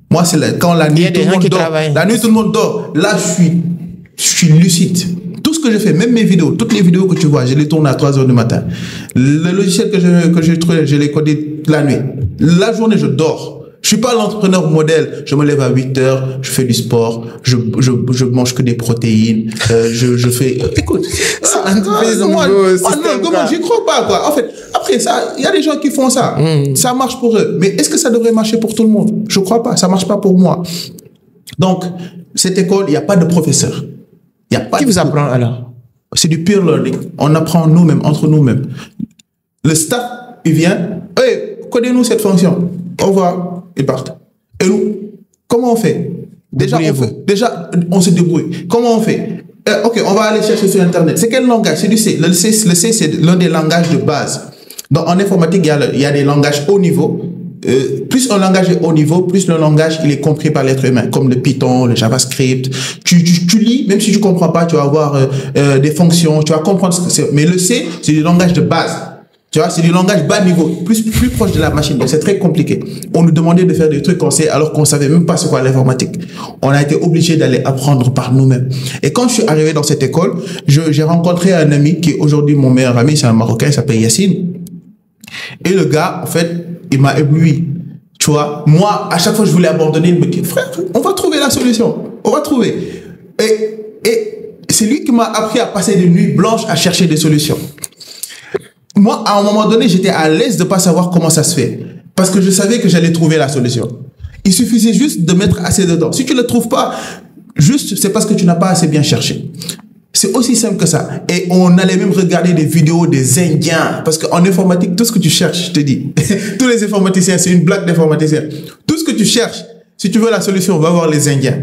Moi, c'est quand la nuit, tout le monde dort. La nuit, tout le monde dort. Là, je suis lucide. Tout ce que je fais, même mes vidéos, toutes les vidéos que tu vois, je les tourne à 3 heures du matin. Le logiciel que j'ai trouvé, je l'ai codé la nuit. La journée, je dors. Je suis pas l'entrepreneur modèle. Je me lève à 8 heures, je fais du sport, je mange que des protéines, je fais, écoute. Moi, j'y crois pas, quoi. En fait, après ça, il y a des gens qui font ça. Ça marche pour eux. Mais est-ce que ça devrait marcher pour tout le monde? Je crois pas. Ça marche pas pour moi. Donc, cette école, il n'y a pas de professeur. Il y a pas Qui vous apprend alors? C'est du peer learning. On apprend nous-mêmes, entre nous-mêmes. Le staff, il vient, hey, codez-nous cette fonction. Au revoir. Ils partent. Et nous, comment on fait? Déjà, on se débrouille. Comment on fait? Ok, on va aller chercher sur Internet. C'est quel langage? C'est du C. Le C, c'est l'un des langages de base. Donc, en informatique, il y a des langages haut niveau. Plus un langage est haut niveau, plus le langage, il est compris par l'être humain, comme le Python, le JavaScript. Tu lis, même si tu comprends pas, tu vas avoir des fonctions, tu vas comprendre ce que c'est. Mais le C, c'est du langage de base. Tu vois, c'est du langage bas niveau, plus proche de la machine. Donc, c'est très compliqué. On nous demandait de faire des trucs qu'on sait, alors qu'on savait même pas ce qu'est l'informatique. On a été obligé d'aller apprendre par nous-mêmes. Et quand je suis arrivé dans cette école, j'ai rencontré un ami qui est aujourd'hui mon meilleur ami, c'est un Marocain, il s'appelle Yassine. Et le gars, en fait, il m'a ébloui. Tu vois, moi, à chaque fois que je voulais abandonner, il me dit, frère, on va trouver la solution. On va trouver. Et c'est lui qui m'a appris à passer des nuits blanches à chercher des solutions. Moi, à un moment donné, j'étais à l'aise de pas savoir comment ça se fait. Parce que je savais que j'allais trouver la solution. Il suffisait juste de mettre assez dedans. Si tu ne le trouves pas, juste, c'est parce que tu n'as pas assez bien cherché. C'est aussi simple que ça. Et on allait même regarder des vidéos des Indiens. Parce qu'en informatique, tout ce que tu cherches, je te dis, tous les informaticiens, c'est une blague d'informaticien. Tout ce que tu cherches, si tu veux la solution, va voir les Indiens.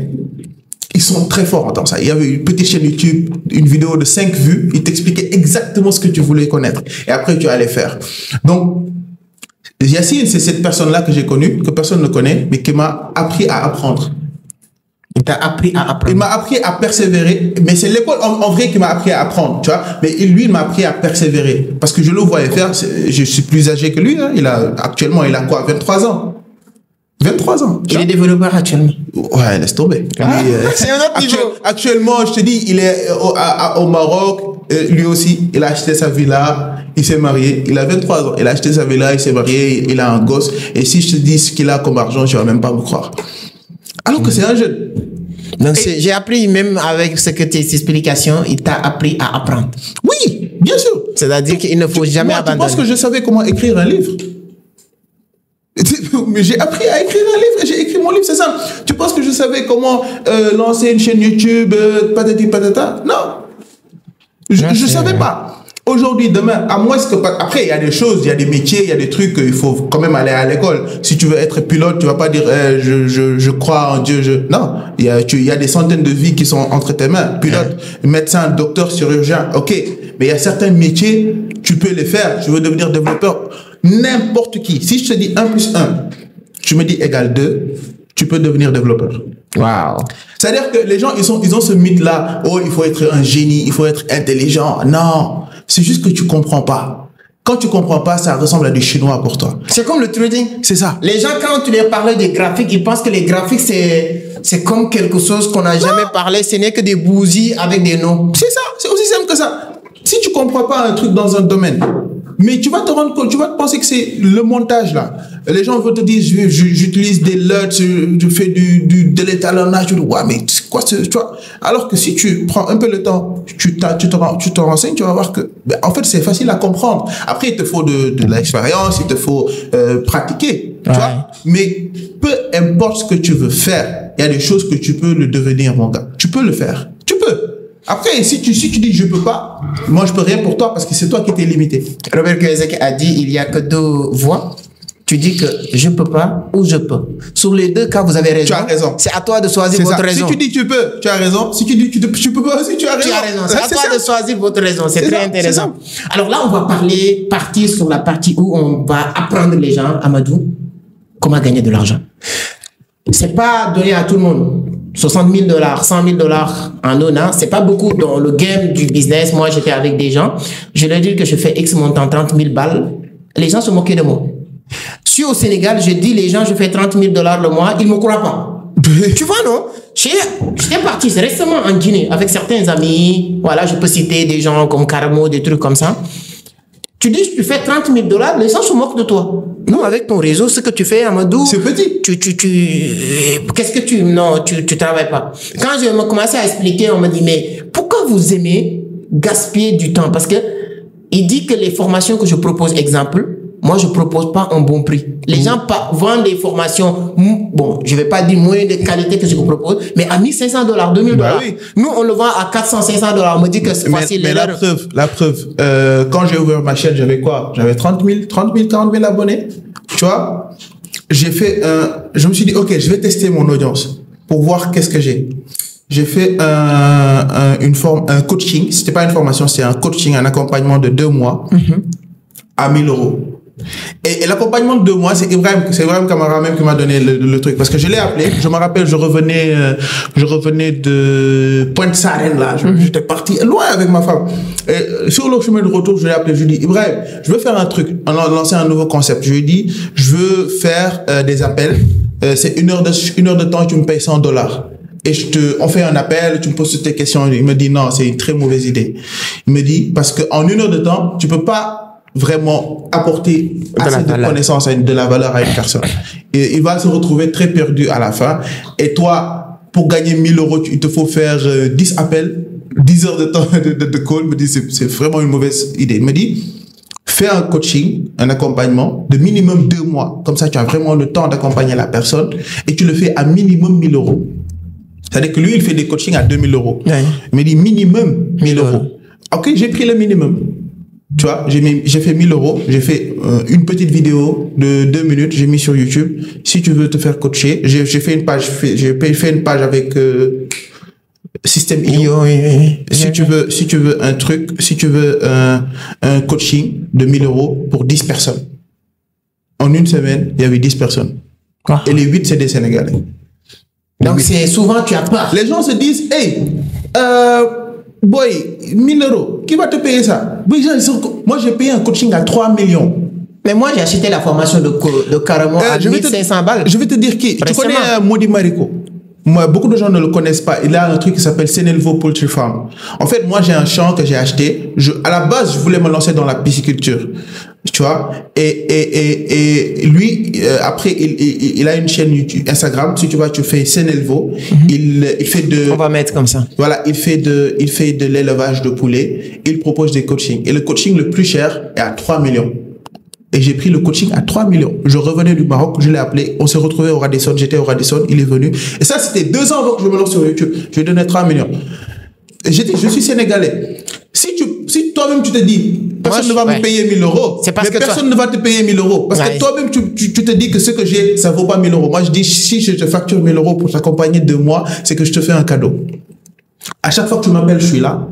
Ils sont très forts dans ça. Il y avait une petite chaîne YouTube, une vidéo de 5 vues. Ils t'expliquaient exactement ce que tu voulais connaître. Et après, tu allais faire. Donc, Yassine, c'est cette personne-là que j'ai connue, que personne ne connaît, mais qui m'a appris à apprendre. Il t'a appris à apprendre. Il m'a appris à persévérer. Mais c'est l'école en vrai qui m'a appris à apprendre, tu vois. Mais lui, il m'a appris à persévérer. Parce que je le voyais faire. Je suis plus âgé que lui. Hein. Actuellement, il a quoi? 23 ans. 23 ans. Il est développeur actuellement. Ouais, laisse tomber. C'est un autre niveau. Actuellement, je te dis, il est au Maroc. Lui aussi, il a acheté sa villa. Il s'est marié. Il a 23 ans. Il a acheté sa villa, il s'est marié. Il a un gosse. Et si je te dis ce qu'il a comme argent, tu vas même pas me croire. Alors que c'est un jeune. Donc, j'ai appris même avec tes explications, il t'a appris à apprendre. Oui, bien sûr. C'est-à-dire qu'il ne faut jamais abandonner. Tu penses que je savais comment écrire un livre? Mais j'ai appris à écrire un livre et j'ai écrit mon livre, c'est ça. Tu penses que je savais comment lancer une chaîne YouTube, patati patata? Non. Je savais pas. Aujourd'hui, demain, à moins que... Après, il y a des choses, il y a des métiers, il y a des trucs, il faut quand même aller à l'école. Si tu veux être pilote, tu vas pas dire je crois en Dieu. Non, il y a des centaines de vies qui sont entre tes mains. Pilote, médecin, docteur, chirurgien, ok. Mais il y a certains métiers, tu peux les faire. Tu veux devenir développeur, n'importe qui. Si je te dis 1 + 1, tu me dis égale 2, tu peux devenir développeur. Waouh. C'est-à-dire que les gens, ils ont ce mythe-là. Oh, il faut être un génie, il faut être intelligent. Non, c'est juste que tu comprends pas. Quand tu comprends pas, ça ressemble à du chinois pour toi. C'est comme le trading. C'est ça. Les gens, quand tu leur parlais des graphiques, ils pensent que les graphiques, c'est comme quelque chose qu'on n'a jamais parlé. Ce n'est que des bougies avec des noms. C'est ça. C'est aussi simple que ça. Si tu comprends pas un truc dans un domaine, mais tu vas te rendre compte, tu vas te penser que c'est le montage là. Les gens vont te dire, j'utilise des LUTs, je fais de l'étalonnage. Tu dis, ouais, mais c'est quoi tu vois? Alors que si tu prends un peu le temps, tu te renseignes, tu vas voir que, ben, en fait, c'est facile à comprendre. Après, il te faut de l'expérience, il te faut pratiquer, tu vois. Mais peu importe ce que tu veux faire, il y a des choses que tu peux le devenir, mon gars. Tu peux le faire. Tu peux. Après, si tu dis je peux pas, moi je peux rien pour toi parce que c'est toi qui t'es limité. Robert Kiyosaki a dit il y a que 2 voies. Tu dis que je peux pas ou je peux. Sur les 2 cas, vous avez raison. Tu as raison. C'est à toi de choisir votre raison. Si tu dis tu peux, tu as raison. Si tu dis tu peux pas aussi, tu as raison. Tu as raison. C'est à toi de choisir votre raison. C'est très intéressant. Alors là, on va partir sur la partie où on va apprendre les gens, Amadou, comment gagner de l'argent. C'est pas donné à tout le monde. 60 000 $, 100 000 $ en un an, c'est pas beaucoup dans le game du business. Moi, j'étais avec des gens. Je leur dis que je fais X montant, 30 000 balles. Les gens se moquaient de moi. Si au Sénégal, je dis les gens, je fais 30 000 $ le mois, ils me croient pas. Tu vois, non? J'étais parti récemment en Guinée avec certains amis. Voilà, je peux citer des gens comme Caramo, des trucs comme ça. Tu dis, tu fais 30 000 $, les gens se moquent de toi. Non, avec ton réseau, ce que tu fais, Amadou. C'est petit. Qu'est-ce que tu travailles pas. Quand je me commençais à expliquer, on me dit, mais pourquoi vous aimez gaspiller du temps? Parce que il dit que les formations que je propose, exemple, moi, je propose pas un bon prix. Les gens vendent des formations, bon, je vais pas dire moins de qualité que je vous propose, mais à 1 500 $, 2 000 $. Bah oui. Nous, on le vend à 400, 500 $. On me dit que c'est facile. Mais la preuve, quand j'ai ouvert ma chaîne, j'avais quoi? J'avais 30 000, 40 000 abonnés. Tu vois? Je me suis dit, ok, je vais tester mon audience pour voir qu'est-ce que j'ai. J'ai fait un coaching. C'était pas une formation, c'était un coaching, un accompagnement de 2 mois à 1 000 €. Et l'accompagnement de 2 mois, c'est Ibrahim Kamara même qui m'a donné le truc. Parce que je l'ai appelé, je me rappelle, je revenais de Pointe-Sarène, là. J'étais parti loin avec ma femme. Et sur le chemin de retour, je l'ai appelé, je lui ai dit, Ibrahim, je veux faire un truc, on a lancé un nouveau concept. Je lui ai dit, je veux faire des appels. C'est 1 heure de temps, tu me payes 100 $. Et on fait un appel, tu me poses toutes tes questions. Il me dit, non, c'est une très mauvaise idée. Il me dit, parce que en 1 heure de temps, tu peux pas vraiment apporter assez de connaissances, de la valeur à une personne. Et il va se retrouver très perdu à la fin. Et toi, pour gagner 1 000 €, il te faut faire 10 appels, 10 heures de temps de call. Il me dit, c'est vraiment une mauvaise idée. Il me dit, fais un coaching, un accompagnement de minimum 2 mois. Comme ça, tu as vraiment le temps d'accompagner la personne et tu le fais à minimum 1 000 €. C'est-à-dire que lui, il fait des coachings à 2 000 €. Ouais. Il me dit minimum 1 000 €. Ok, j'ai pris le minimum. Tu vois, j'ai fait 1 000 €, j'ai fait une petite vidéo de 2 minutes, j'ai mis sur YouTube. Si tu veux te faire coacher, j'ai fait une page avec System.io. Oui. Si tu veux un truc, si tu veux un coaching de 1 000 € pour 10 personnes. En une semaine, il y avait 10 personnes. Quoi? Et les 8, c'est des Sénégalais. Donc c'est souvent tu as peur. Les gens se disent, hey, boy, 1 000 €, qui va te payer ça? Moi, j'ai payé un coaching à 3 millions. Mais moi, j'ai acheté la formation de Caramo à 1 500 balles. Je vais te dire qui. Tu connais Modi Marico? Moi, beaucoup de gens ne le connaissent pas. Il a un truc qui s'appelle Senelvo Poultry Farm. En fait, moi, j'ai un champ que j'ai acheté. À la base, je voulais me lancer dans la pisciculture. Tu vois? Et lui, après, il a une chaîne YouTube, Instagram. Si tu vois, tu fais Senelvo. Il fait On va mettre comme ça. Voilà, il fait de l'élevage de poulets. Il propose des coachings. Et le coaching le plus cher est à 3 millions. Et j'ai pris le coaching à 3 millions. Je revenais du Maroc, je l'ai appelé. On s'est retrouvé au Radisson. J'étais au Radisson, il est venu. Et ça, c'était 2 ans avant que je me lance sur YouTube. Je lui ai donné 3 millions. Et j'ai dit, je suis sénégalais. Si toi-même tu te dis, personne ne va me payer 1 000 €, c'est parce que personne ne va te payer 1 000 €. Parce que toi-même, tu te dis que ce que j'ai, ça vaut pas 1 000 €. Moi, je dis, si je te facture 1 000 € pour t'accompagner 2 mois, c'est que je te fais un cadeau. À chaque fois que tu m'appelles, je suis là.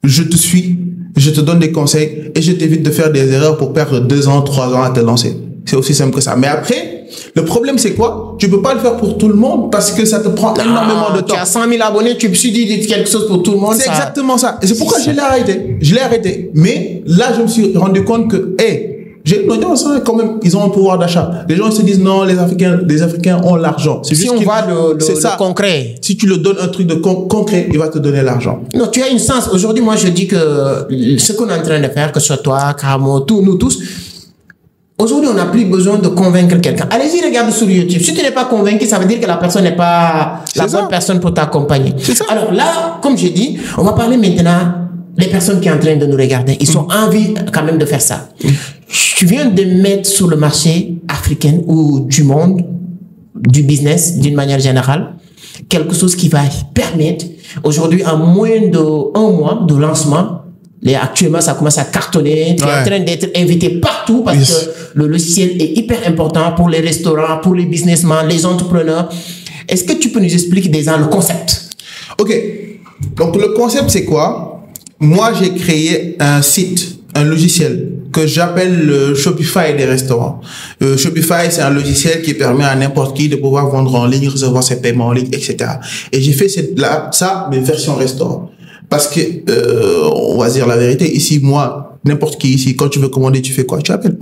Je te suis. Je te donne des conseils et je t'évite de faire des erreurs pour perdre 2 ans, 3 ans à te lancer. C'est aussi simple que ça. Mais après, le problème, c'est quoi? Tu peux pas le faire pour tout le monde parce que ça te prend énormément de temps. Tu as 100 000 abonnés, tu me suis dit quelque chose pour tout le monde. C'est exactement ça. Et c'est pourquoi je l'ai arrêté. Je l'ai arrêté. Mais là, je me suis rendu compte que, j'ai une audience, quand même, ils ont un pouvoir d'achat. Les gens se disent non, les Africains ont l'argent. Si on voit le concret. Si tu leur donnes un truc de concret, il va te donner l'argent. Non, tu as une sens. Aujourd'hui, moi, je dis que ce qu'on est en train de faire, que ce soit toi, Kamo, nous tous, aujourd'hui, on n'a plus besoin de convaincre quelqu'un. Allez-y, regarde sur YouTube. Si tu n'es pas convaincu, ça veut dire que la personne n'est pas la bonne personne pour t'accompagner. Alors là, comme j'ai dit, on va parler maintenant des personnes qui sont en train de nous regarder. Ils ont envie quand même de faire ça. Tu viens de mettre sur le marché africain ou du monde, du business d'une manière générale, quelque chose qui va permettre, aujourd'hui, en moins d'1 mois de lancement, actuellement, ça commence à cartonner. Tu es en train d'être invité partout parce que le logiciel est hyper important pour les restaurants, pour les businessmen, les entrepreneurs. Est-ce que tu peux nous expliquer déjà le concept? Ok. Donc, le concept, c'est quoi? Moi, j'ai créé un site, un logiciel que j'appelle le Shopify des restaurants. Shopify, c'est un logiciel qui permet à n'importe qui de pouvoir vendre en ligne, recevoir ses paiements en ligne, etc. Et j'ai fait ça, mais version restaurant. Parce que, on va dire la vérité, ici, moi, n'importe qui ici, quand tu veux commander, tu fais quoi? Tu appelles.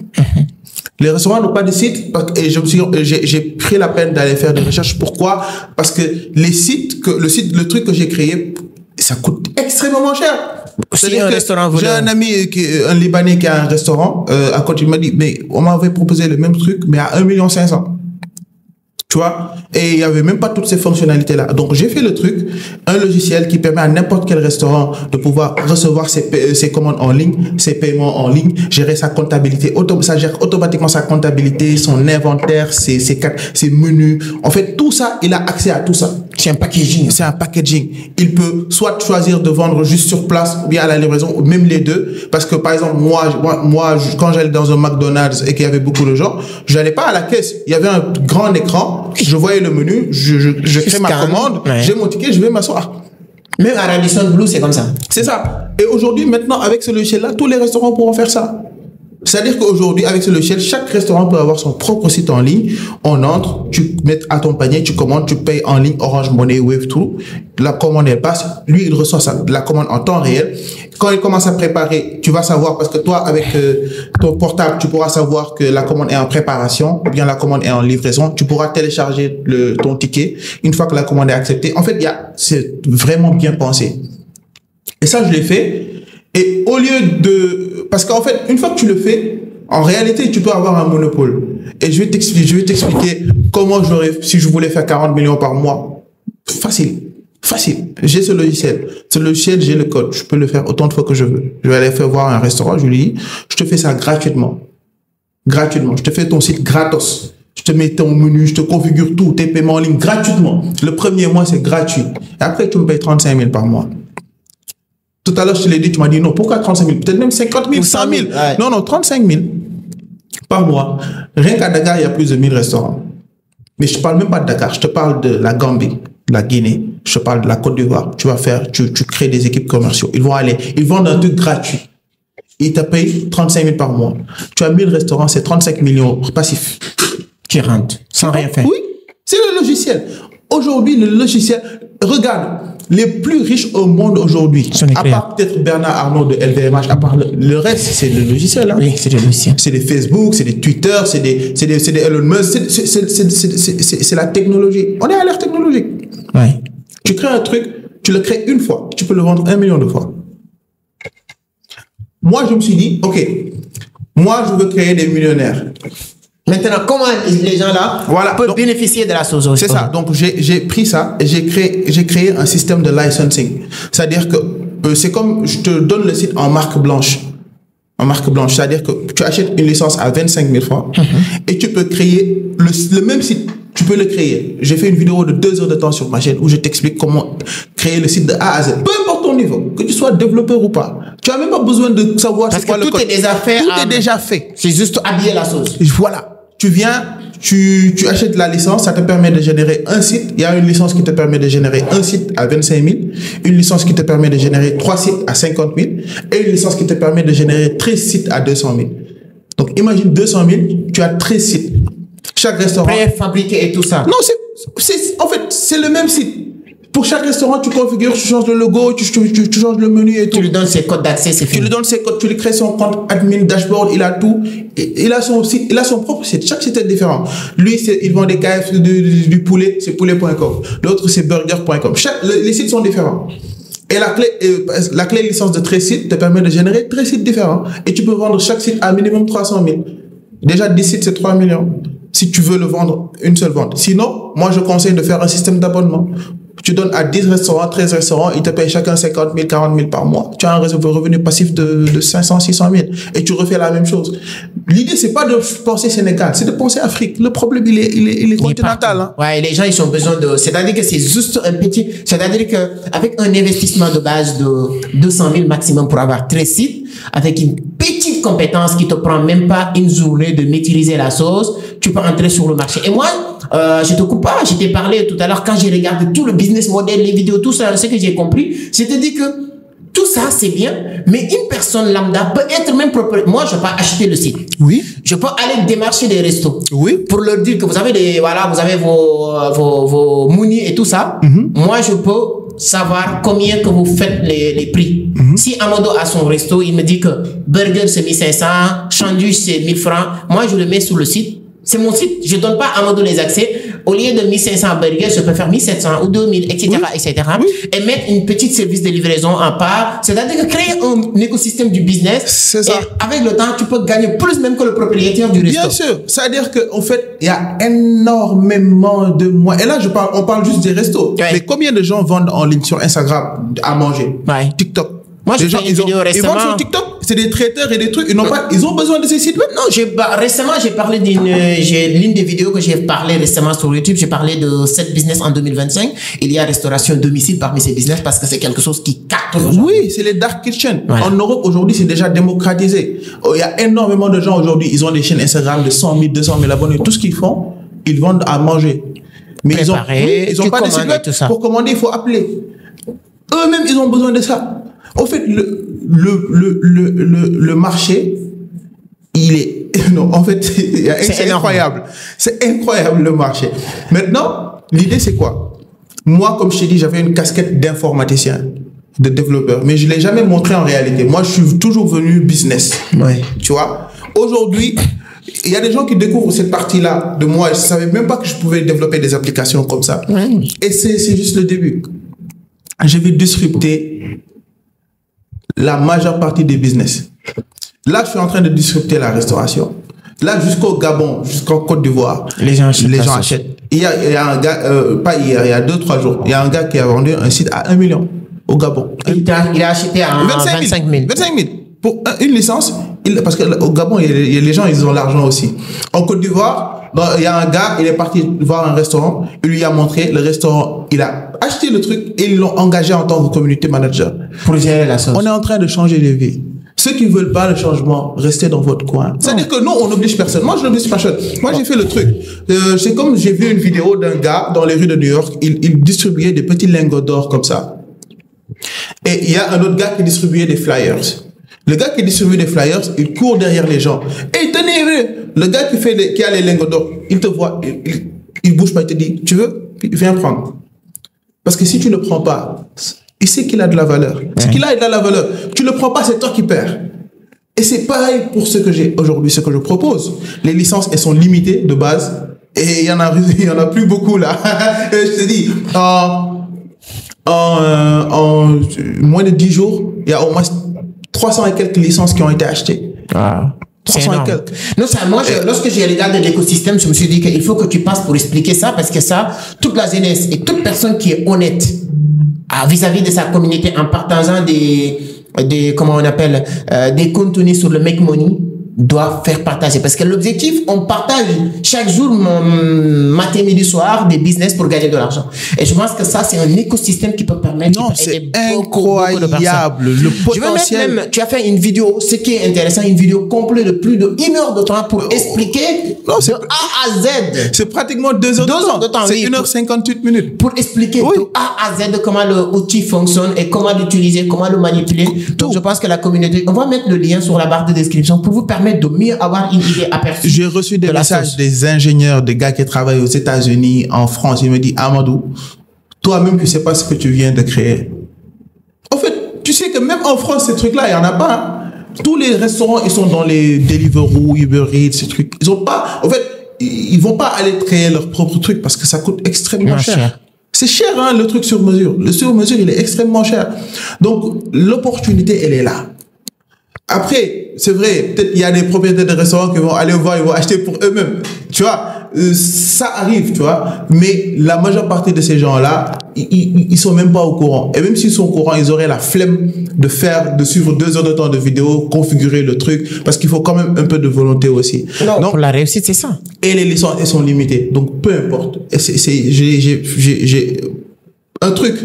Les restaurants n'ont pas de site et j'ai pris la peine d'aller faire des recherches. Pourquoi? Parce que le truc que j'ai créé, ça coûte extrêmement cher. C'est-à-dire que j'ai un ami, un Libanais qui a un restaurant, à côté, il m'a dit, mais on m'avait proposé le même truc, mais à 1,5 million. Tu vois? Et il y avait même pas toutes ces fonctionnalités-là. Donc, j'ai fait le truc, un logiciel qui permet à n'importe quel restaurant de pouvoir recevoir ses commandes en ligne, ses paiements en ligne, gérer sa comptabilité. Ça gère automatiquement sa comptabilité, son inventaire, ses menus. En fait, tout ça, il a accès à tout ça. C'est un packaging. C'est un packaging. Il peut soit choisir de vendre juste sur place ou bien à la livraison, ou même les deux. Parce que, par exemple, moi, quand j'allais dans un McDonald's et qu'il y avait beaucoup de gens, j'allais pas à la caisse. Il y avait un grand écran. Je voyais le menu, je crée ma commande, j'ai mon ticket, je vais m'asseoir. Même à Radisson Blu, c'est comme ça. C'est ça. Et aujourd'hui, maintenant, avec ce logiciel-là, tous les restaurants pourront faire ça. C'est-à-dire qu'aujourd'hui, avec ce logiciel, chaque restaurant peut avoir son propre site en ligne. On entre, tu mets à ton panier, tu commandes, tu payes en ligne, Orange Money, Wave, tout. La commande, elle passe. Lui, il reçoit la commande en temps réel. Quand il commence à préparer, tu vas savoir, parce que toi, avec ton portable, tu pourras savoir que la commande est en préparation, ou bien la commande est en livraison. Tu pourras télécharger ton ticket une fois que la commande est acceptée. En fait, c'est vraiment bien pensé. Et ça, je l'ai fait. Et au lieu parce qu'en fait, une fois que tu le fais, en réalité, tu peux avoir un monopole. Et je vais t'expliquer comment si je voulais faire 40 millions par mois. Facile. J'ai ce logiciel. Ce logiciel, j'ai le code. Je peux le faire autant de fois que je veux. Je vais aller faire voir un restaurant, je lui dis, je te fais ça gratuitement. Je te fais ton site gratos. Je te mets ton menu, je te configure tout, tes paiements en ligne gratuitement. Le premier mois, c'est gratuit. Et après, tu me payes 35 000 par mois. Tout à l'heure, je te l'ai dit, tu m'as dit non, pourquoi 35 000? Peut-être même 50 000, 100 000. Ouais. Non, 35 000 par mois. Rien qu'à Dakar, il y a plus de 1000 restaurants. Mais je ne parle même pas de Dakar, je te parle de la Gambie, de la Guinée, je te parle de la Côte d'Ivoire. Tu crées des équipes commerciaux. Ils vendent un truc gratuit. Ils te payent 35 000 par mois. Tu as 1000 restaurants, c'est 35 millions passifs. Qui rentrent sans rien faire. Oui, c'est le logiciel. Aujourd'hui, le logiciel, regarde, les plus riches au monde aujourd'hui, à part peut-être Bernard Arnault de LVMH, à part le reste, c'est le logiciel. Hein. Oui, c'est le logiciel. C'est des Facebook, c'est des Twitter, c'est des Elon Musk, c'est la technologie. On est à l'ère technologique. Oui. Tu crées un truc, tu le crées une fois, tu peux le vendre 1 million de fois. Moi, je me suis dit, ok, moi, je veux créer des millionnaires. Maintenant, comment les gens là peuvent bénéficier de la chose? C'est ça. Donc, j'ai pris ça et j'ai créé un système de licensing. C'est-à-dire que c'est comme je te donne le site en marque blanche. En marque blanche. C'est-à-dire que tu achètes une licence à 25 000 francs et tu peux créer le même site. Tu peux le créer. J'ai fait une vidéo de 2 heures de temps sur ma chaîne où je t'explique comment créer le site de A à Z. Peu importe ton niveau, que tu sois développeur ou pas. Tu n'as même pas besoin de savoir c'est quoi le code. Tout est déjà fait. C'est juste habiller la sauce. Voilà. Tu viens, tu achètes la licence, ça te permet de générer un site. Il y a une licence qui te permet de générer un site à 25 000, une licence qui te permet de générer 3 sites à 50 000 et une licence qui te permet de générer 13 sites à 200 000. Donc, imagine 200 000, tu as 13 sites. Chaque restaurant. Préfabriqué et tout ça. Non, en fait, c'est le même site. Pour chaque restaurant, tu configures, tu changes le logo, tu changes le menu et tout. Tu lui donnes ses codes d'accès, c'est fini. Tu lui donnes ses codes, tu lui crées son compte admin, dashboard, il a tout. Il a son site, il a son propre site. Chaque site est différent. Lui, il vend des KF du poulet, c'est poulet.com. L'autre, c'est burger.com. Les sites sont différents. Et la clé licence de 13 sites te permet de générer 13 sites différents. Et tu peux vendre chaque site à minimum 300 000. Déjà, 10 sites, c'est 3 millions. Si tu veux le vendre, une seule vente. Sinon, moi, je conseille de faire un système d'abonnement. Tu donnes à 10 restaurants, 13 restaurants, ils te payent chacun 50 000, 40 000 par mois. Tu as un revenu passif de 500, 600 000. Et tu refais la même chose. L'idée, c'est pas de penser Sénégal, c'est de penser Afrique. Le problème, il est continental. Hein. Ouais, les gens, ils ont besoin de... C'est-à-dire que c'est juste un petit... C'est-à-dire qu'avec un investissement de base de 200 000 maximum pour avoir 13 sites, avec une petite compétence qui te prend même pas une journée de maîtriser la sauce, tu peux entrer sur le marché. Et moi, je te coupe pas, je t'ai parlé tout à l'heure quand j'ai regardé tout le business model, les vidéos, tout ça, ce que j'ai compris, je te dis que tout ça, c'est bien, mais une personne lambda peut être même propriétaire. Moi, je peux pas acheter le site. Oui. Je peux aller démarcher des restos. Oui. Pour leur dire que vous avez vous avez vos mounis et tout ça. Moi, je peux savoir combien que vous faites les prix. Si Amadou a son resto, il me dit que burger c'est 1500, sandwich c'est 1000 francs. Moi, je le mets sur le site. C'est mon site. Je donne pas à Amadou les accès. Au lieu de 1500 burgers, je peux faire 1700 ou 2000, etc., etc. Et mettre une petite service de livraison en part. C'est-à-dire que créer un écosystème du business. C'est ça. Et avec le temps, tu peux gagner plus même que le propriétaire du resto. Bien sûr. C'est-à-dire qu'en fait, il y a énormément de moyens. Et là, on parle juste des restos. Ouais. Mais combien de gens vendent en ligne sur Instagram à manger? Ouais. TikTok. Moi, j'ai fait une vidéo récemment. Ils vendent sur TikTok. C'est des traiteurs et des trucs. Ils ont besoin de ces sites web. Non, récemment, j'ai parlé l'une des vidéos que j'ai parlé récemment sur YouTube. J'ai parlé de 7 business en 2025. Il y a restauration domicile parmi ces business parce que c'est quelque chose qui capte. Oui, c'est les dark kitchen. Voilà. En Europe, aujourd'hui, c'est déjà démocratisé. Il y a énormément de gens aujourd'hui. Ils ont des chaînes Instagram de 100 000, 200 000 abonnés. Tout ce qu'ils font, ils vendent à manger. Mais ils ont pas de site web. Pour commander, il faut appeler. Eux-mêmes, ils ont besoin de ça. Au fait, le marché, il est, non, en fait, c'est incroyable. C'est incroyable, le marché. Maintenant, l'idée, c'est quoi? Moi, comme je t'ai dit, j'avais une casquette d'informaticien, de développeur, mais je l'ai jamais montré en réalité. Moi, je suis toujours venu business. Ouais. Tu vois? Aujourd'hui, il y a des gens qui découvrent cette partie-là de moi. Je savais même pas que je pouvais développer des applications comme ça. Ouais. Et c'est juste le début. Je vais disrupter la majeure partie des business. Là, je suis en train de disrupter la restauration. Là, jusqu'au Gabon, jusqu'en Côte d'Ivoire, les gens achètent. Il y a un gars, pas hier, il y a 2-3 jours, il y a un gars qui a vendu un site à 1 million au Gabon. Il a acheté à 25 000. 25 000. Pour une licence, parce qu'au Gabon, les gens, ils ont l'argent aussi. En Côte d'Ivoire, il y a un gars, il est parti voir un restaurant, il lui a montré le restaurant, il a acheté le truc et ils l'ont engagé en tant que community manager. Pour gérer la sauce. On est en train de changer les vies. Ceux qui ne veulent pas le changement, restez dans votre coin. C'est-à-dire que nous, on n'oblige personne. Moi, je n'oblige personne. Moi, j'ai fait le truc. C'est comme j'ai vu une vidéo d'un gars dans les rues de New York, il distribuait des petits lingots d'or comme ça. Et il y a un autre gars qui distribuait des flyers. Le gars qui distribue des flyers, il court derrière les gens. Et tenez, le gars qui a les lingots d'or, il te voit, il bouge pas, il te dit, tu veux? Viens prendre. Parce que si tu ne prends pas, il sait qu'il a de la valeur. Ce qu'il a de la valeur. Tu ne le prends pas, c'est toi qui perds. Et c'est pareil pour ce que j'ai aujourd'hui, ce que je propose. Les licences, elles sont limitées de base. Et il y en a plus beaucoup là. Je te dis, en moins de 10 jours, il y a au moins 300 et quelques licences qui ont été achetées. Ah. 300 et quelques. Non, ça, moi, lorsque j'ai regardé l'écosystème, je me suis dit qu'il faut que tu passes pour expliquer ça, parce que ça, toute la jeunesse et toute personne qui est honnête vis-à-vis de sa communauté en partageant comment on appelle, des contenus sur le make money, doit faire partager. Parce que l'objectif, on partage chaque jour, matin, midi, soir, des business pour gagner de l'argent. Et je pense que ça, c'est un écosystème qui peut permettre... Non, c'est incroyable. Le potentiel... Même, tu as fait une vidéo, ce qui est intéressant, une vidéo complète de plus d'1 heure de temps pour expliquer de A à Z. C'est pratiquement 2 heures de temps. C'est 1h58 minutes. Pour expliquer de A à Z comment l'outil fonctionne et comment l'utiliser, comment le manipuler. Donc, je pense que la communauté... On va mettre le lien sur la barre de description pour vous permettre permettre de mieux avoir une idée aperçue. J'ai reçu des messages des ingénieurs, des gars qui travaillent aux États-Unis, en France. Ils me disent, Amadou, toi-même, tu sais pas ce que tu viens de créer. En fait, tu sais que même en France, ces trucs-là, il y en a pas. Hein. Tous les restaurants, ils sont dans les Deliveroo, Uber Eats, ces trucs. Ils ont pas, en fait, ils vont pas aller créer leur propre truc parce que ça coûte extrêmement cher. C'est cher, hein, le truc sur mesure. Le sur mesure, il est extrêmement cher. Donc, l'opportunité, elle est là. Après, c'est vrai, peut-être il y a des propriétaires de restaurants qui vont aller voir, ils vont acheter pour eux-mêmes. Tu vois, ça arrive, tu vois. Mais la majeure partie de ces gens-là, ils sont même pas au courant. Et même s'ils sont au courant, ils auraient la flemme de suivre 2 heures de temps de vidéo, configurer le truc, parce qu'il faut quand même un peu de volonté aussi. Non, donc, pour la réussite, c'est ça. Et les licences, elles sont limitées. Donc, peu importe. J'ai un truc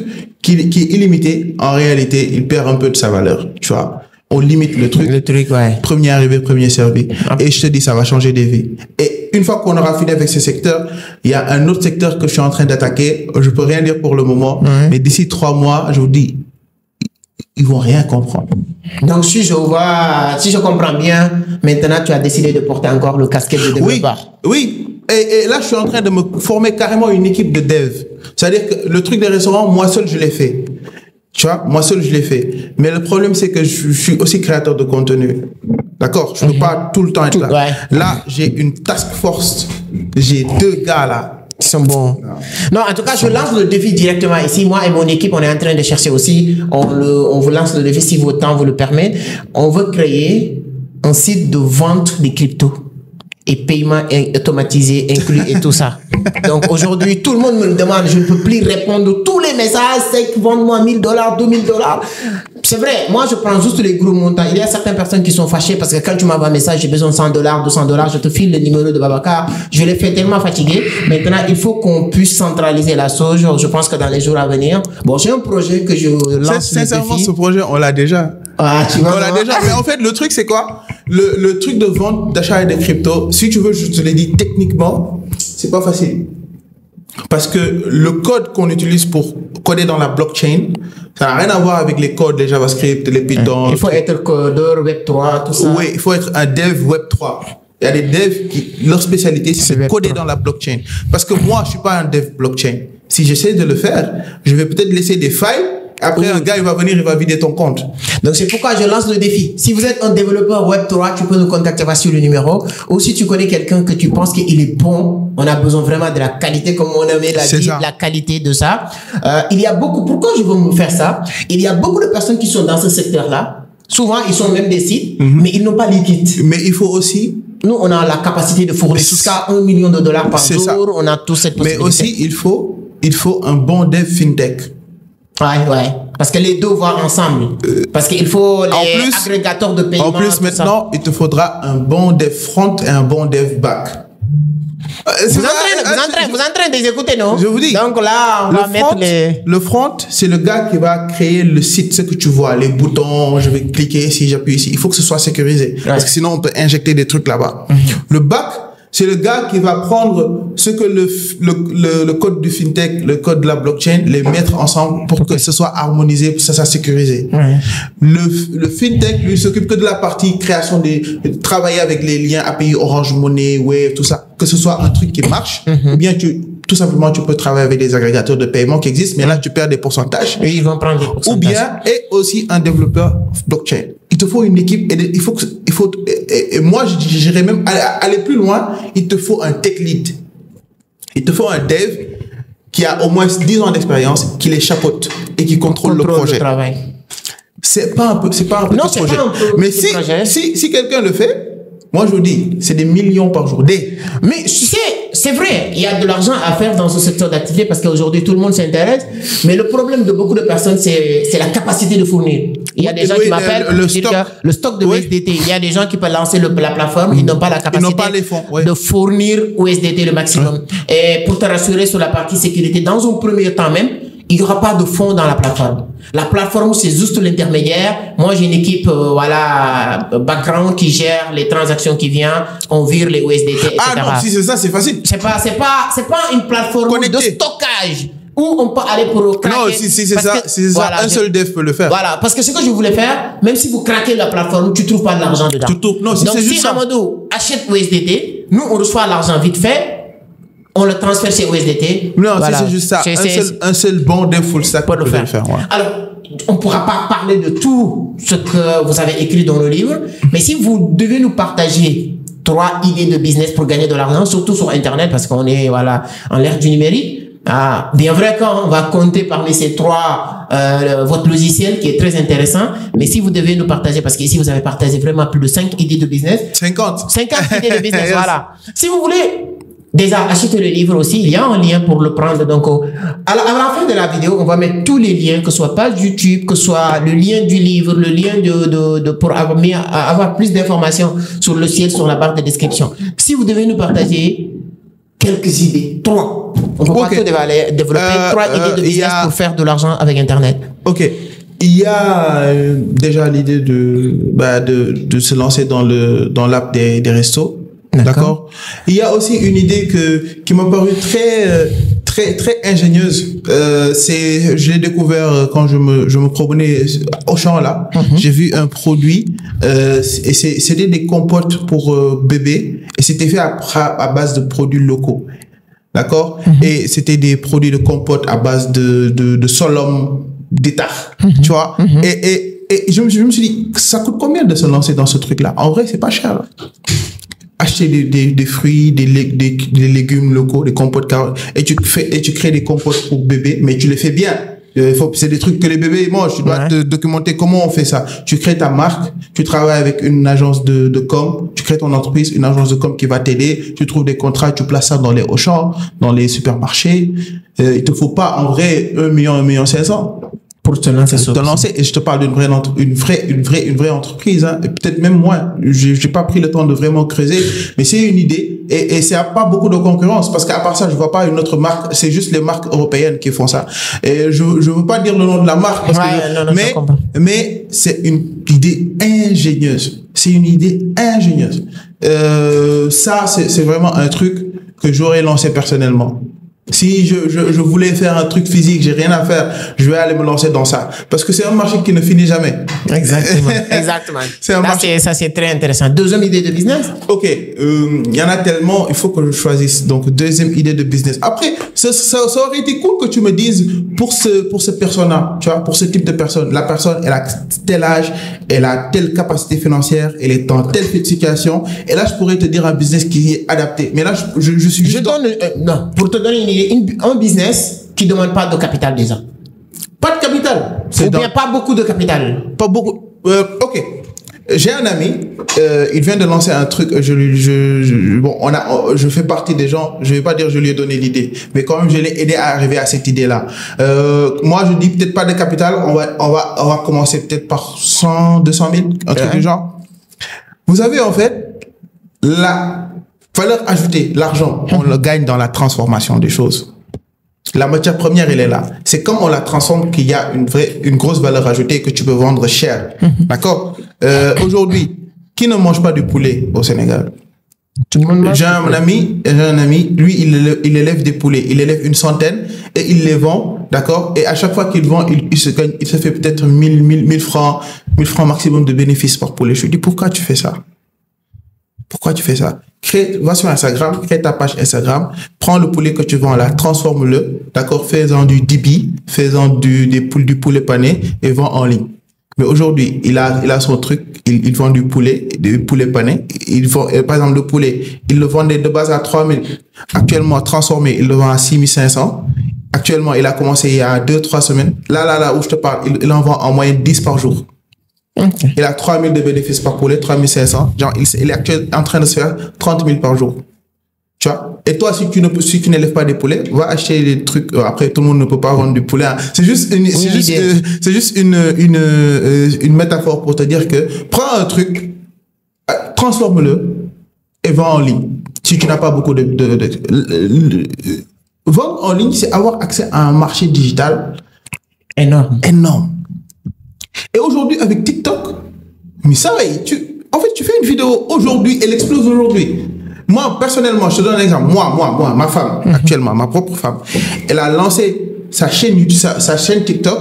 qui est illimité. En réalité, il perd un peu de sa valeur, tu vois. On limite le truc. Ouais. Premier arrivé, premier servi. Et je te dis, ça va changer des vies. Et une fois qu'on aura fini avec ce secteur, il y a un autre secteur que je suis en train d'attaquer. Je peux rien dire pour le moment. Mais d'ici 3 mois, je vous dis, ils vont rien comprendre. Donc, si je comprends bien, maintenant, tu as décidé de porter encore le casquette de développeur. Oui. Et là, je suis en train de me former carrément une équipe de dev. C'est-à-dire que le truc des restaurants, moi seul, je l'ai fait. Tu vois, moi seul, je l'ai fait. Mais le problème, c'est que je suis aussi créateur de contenu. D'accord? Je ne peux pas tout le temps être là. Ouais. Là, j'ai une task force. J'ai 2 gars là. Ils sont bons. Non, en tout cas, je lance le défi directement ici. Moi et mon équipe, on est en train de chercher aussi. On vous lance le défi si votre temps vous le permet. On veut créer un site de vente des cryptos. Et paiement automatisé inclus et tout ça. Donc aujourd'hui, tout le monde me le demande. Je ne peux plus répondre tous les messages. C'est que vende-moi $1000, $2000. C'est vrai. Moi, je prends juste les gros montants. Il y a certaines personnes qui sont fâchées parce que quand tu m'envoies un message, j'ai besoin de $100, $200, je te file le numéro de Babacar. Je les fais tellement fatiguer. Maintenant, il faut qu'on puisse centraliser la chose. Je pense que dans les jours à venir, bon, j'ai un projet que je lance. Sincèrement, ce projet, on l'a déjà. Ah, tu vois. On l'a déjà. Mais en fait, le truc, c'est quoi? Le truc de vente, d'achat et de crypto, si tu veux, je te l'ai dit, techniquement, c'est pas facile. Parce que le code qu'on utilise pour coder dans la blockchain, ça n'a rien à voir avec les codes, les JavaScript, les Python. Il faut être codeur Web3, tout ça. Oui, il faut être un dev Web3. Il y a des devs qui, leur spécialité, c'est de coder dans la blockchain. Parce que moi, je suis pas un dev blockchain. Si j'essaie de le faire, je vais peut-être laisser des failles. Après, un gars, il va venir, il va vider ton compte. Donc, c'est pourquoi je lance le défi. Si vous êtes un développeur Web3, tu peux nous contacter sur le numéro. Ou si tu connais quelqu'un que tu penses qu'il est bon, on a besoin vraiment de la qualité, comme on avait dit, la qualité de ça. Il y a beaucoup, pourquoi je veux me faire ça? Il y a beaucoup de personnes qui sont dans ce secteur-là. Souvent, ils sont même des sites, mais ils n'ont pas les kits. Mais il faut aussi... Nous, on a la capacité de fournir jusqu'à $1 million par jour. Ça. On a toute cette possibilité. Mais aussi, il faut un bon dev fintech. Ouais. Parce que les deux vont ensemble. Parce qu'il faut les agrégateurs de paiement. En plus, maintenant, il te faudra un bon dev front et un bon dev back. Vous êtes en train de les écouter, non? Je vous dis. Donc là, on va mettre les... Le front, c'est le gars qui va créer le site, ce que tu vois, les boutons, je vais cliquer ici, j'appuie ici. Il faut que ce soit sécurisé. Ouais. Parce que sinon, on peut injecter des trucs là-bas. Le back, c'est le gars qui va prendre ce que le code du fintech, le code de la blockchain, les mettre ensemble pour que ce soit harmonisé, pour que ça soit sécurisé. Le fintech, lui, s'occupe que de la partie création travailler avec les liens API, Orange Money, Wave, tout ça. Que ce soit un truc qui marche, ou bien tout simplement, tu peux travailler avec des agrégateurs de paiement qui existent, mais là, tu perds des pourcentages. Oui, ils vont prendre des pourcentages. Ou bien, et aussi un développeur blockchain. Il te faut une équipe, et moi, j'irais même aller plus loin, il te faut un tech lead. Il te faut un dev qui a au moins 10 ans d'expérience, qui les chapeaute et qui contrôle le projet. Le travail. C'est pas un peu non, c'est projet. Pas un peu mais si quelqu'un le fait, moi, je vous dis, c'est des millions par jour. Mais tu sais, c'est vrai, il y a de l'argent à faire dans ce secteur d'activité parce qu'aujourd'hui, tout le monde s'intéresse. Mais le problème de beaucoup de personnes, c'est la capacité de fournir. Il y a des gens qui m'appellent le stock de USDT. Il y a des gens qui peuvent lancer la plateforme, ils n'ont pas la capacité de fournir USDT le maximum. Et pour te rassurer sur la partie sécurité, dans un premier temps même, il n'y aura pas de fonds dans la plateforme. La plateforme, c'est juste l'intermédiaire. Moi, j'ai une équipe, background qui gère les transactions qui viennent. On vire les USDT, etc. Ah non, si c'est ça, c'est facile. C'est pas une plateforme de stockage ou on peut aller pour craquer. Non, si c'est ça, voilà, un seul dev peut le faire. Voilà, parce que ce que je voulais faire, même si vous craquez la plateforme, tu trouves pas de l'argent dedans. Non, donc c'est juste si Amadou achète USDT, nous on reçoit l'argent vite fait, on le transfère chez USDT. Non, voilà. C'est juste ça. Un seul bon dev full stack peut le faire. Ouais. Alors, on ne pourra pas parler de tout ce que vous avez écrit dans le livre, mais si vous devez nous partager 3 idées de business pour gagner de l'argent, surtout sur Internet, parce qu'on est voilà en l'ère du numérique. Ah, bien vrai qu'on va compter parmi ces 3 votre logiciel qui est très intéressant, mais si vous devez nous partager, parce qu'ici vous avez partagé vraiment plus de 5 idées de business. 50 idées de business, yes. Voilà. Si vous voulez déjà acheter le livre aussi, il y a un lien pour le prendre. Donc, à la fin de la vidéo, on va mettre tous les liens, que ce soit page YouTube, que ce soit le lien du livre, le lien pour avoir plus d'informations sur le ciel, sur la barre de description. Si vous devez nous partager quelques idées, 3. On peut pas tout développer 3 idées de business pour faire de l'argent avec Internet. Ok. Il y a déjà l'idée de se lancer dans l'app des restos. D'accord. Il y a aussi une idée qui m'a paru très ingénieuse. Je l'ai découvert quand je me promenais au champ là. J'ai vu un produit et c'était des compotes pour bébés et c'était fait à base de produits locaux. D'accord. Et c'était des produits de compote à base de solum d'état. Tu vois. Et je me suis dit, ça coûte combien de se lancer dans ce truc là? En vrai, c'est pas cher. Acheter des fruits, des légumes locaux, des compotes et tu crées des compotes pour bébés, mais tu les fais bien. C'est des trucs que les bébés mangent. Tu dois te documenter comment on fait ça. Tu crées ta marque, tu travailles avec une agence de com, tu crées ton entreprise, une agence de com qui va t'aider, tu trouves des contrats, tu places ça dans les Auchan, dans les supermarchés. Il te faut pas en vrai 1 million 500. Pour te lancer, et je te parle d'une vraie entreprise, hein, et peut-être même moins. J'ai pas pris le temps de vraiment creuser, mais c'est une idée et c'est pas beaucoup de concurrence parce qu'à part ça, je vois pas une autre marque. C'est juste les marques européennes qui font ça. Et je veux pas dire le nom de la marque parce que mais c'est une idée ingénieuse. C'est une idée ingénieuse. Ça, c'est vraiment un truc que j'aurais lancé personnellement. Si je voulais faire un truc physique, j'ai rien à faire, je vais aller me lancer dans ça. Parce que c'est un marché qui ne finit jamais. Exactement. Ça, c'est très intéressant. Deuxième idée de business? Ok. Il y en a tellement, il faut que je choisisse. Donc, deuxième idée de business. Après, ça aurait été cool que tu me dises pour ce persona, tu vois, pour ce type de personne. La personne, elle a tel âge, elle a telle capacité financière, elle est dans telle situation. Et là, je pourrais te dire un business qui est adapté. Mais là, je suis juste... non, pour te donner une idée, un business qui ne demande pas de capital déjà. Pas de capital. Ou bien pas beaucoup de capital. Pas beaucoup. Ok. J'ai un ami, il vient de lancer un truc. Je fais partie des gens. Je vais pas dire je lui ai donné l'idée, mais quand même je l'ai aidé à arriver à cette idée-là. Moi, je dis peut-être pas de capital. On va commencer peut-être par 100, 200 000, un truc du genre. Vous avez en fait la valeur ajoutée, l'argent, on le gagne dans la transformation des choses. La matière première, elle est là. C'est comme on la transforme qu'il y a une grosse valeur ajoutée que tu peux vendre cher. D'accord? Aujourd'hui, qui ne mange pas du poulet au Sénégal? J'ai un ami, lui, il élève des poulets. Il élève une centaine et il les vend, d'accord? Et à chaque fois qu'il vend, il se fait peut-être 1000 francs maximum de bénéfices par poulet. Je lui dis, pourquoi tu fais ça? Pourquoi tu fais ça? Va sur Instagram, crée ta page Instagram, prends le poulet que tu vends là, transforme-le, d'accord? Fais-en du dibi, fais-en du poulet pané et vends en ligne. Mais aujourd'hui, il a son truc, il vend du poulet pané. Il vend, par exemple, le poulet, il le vendait de base à 3000. Actuellement, transformé, il le vend à 6500. Actuellement, il a commencé il y a 2-3 semaines. Là où je te parle, il en vend en moyenne 10 par jour. Okay. Il a 3000 de bénéfices par poulet, 3500. Genre, il est actuellement en train de se faire 30 000 par jour. Tu vois? Et toi, si tu n'élèves pas des poulets, va acheter des trucs. Après, tout le monde ne peut pas vendre du poulet. Hein. C'est juste une métaphore pour te dire que prends un truc, transforme-le et vends en ligne. Si tu n'as pas beaucoup vendre en ligne, c'est avoir accès à un marché digital énorme. Et aujourd'hui, avec TikTok, mais ça, tu fais une vidéo aujourd'hui, elle explose aujourd'hui. Moi, personnellement, je te donne un exemple. Moi, ma femme, actuellement, ma propre femme, elle a lancé sa chaîne YouTube, sa chaîne TikTok,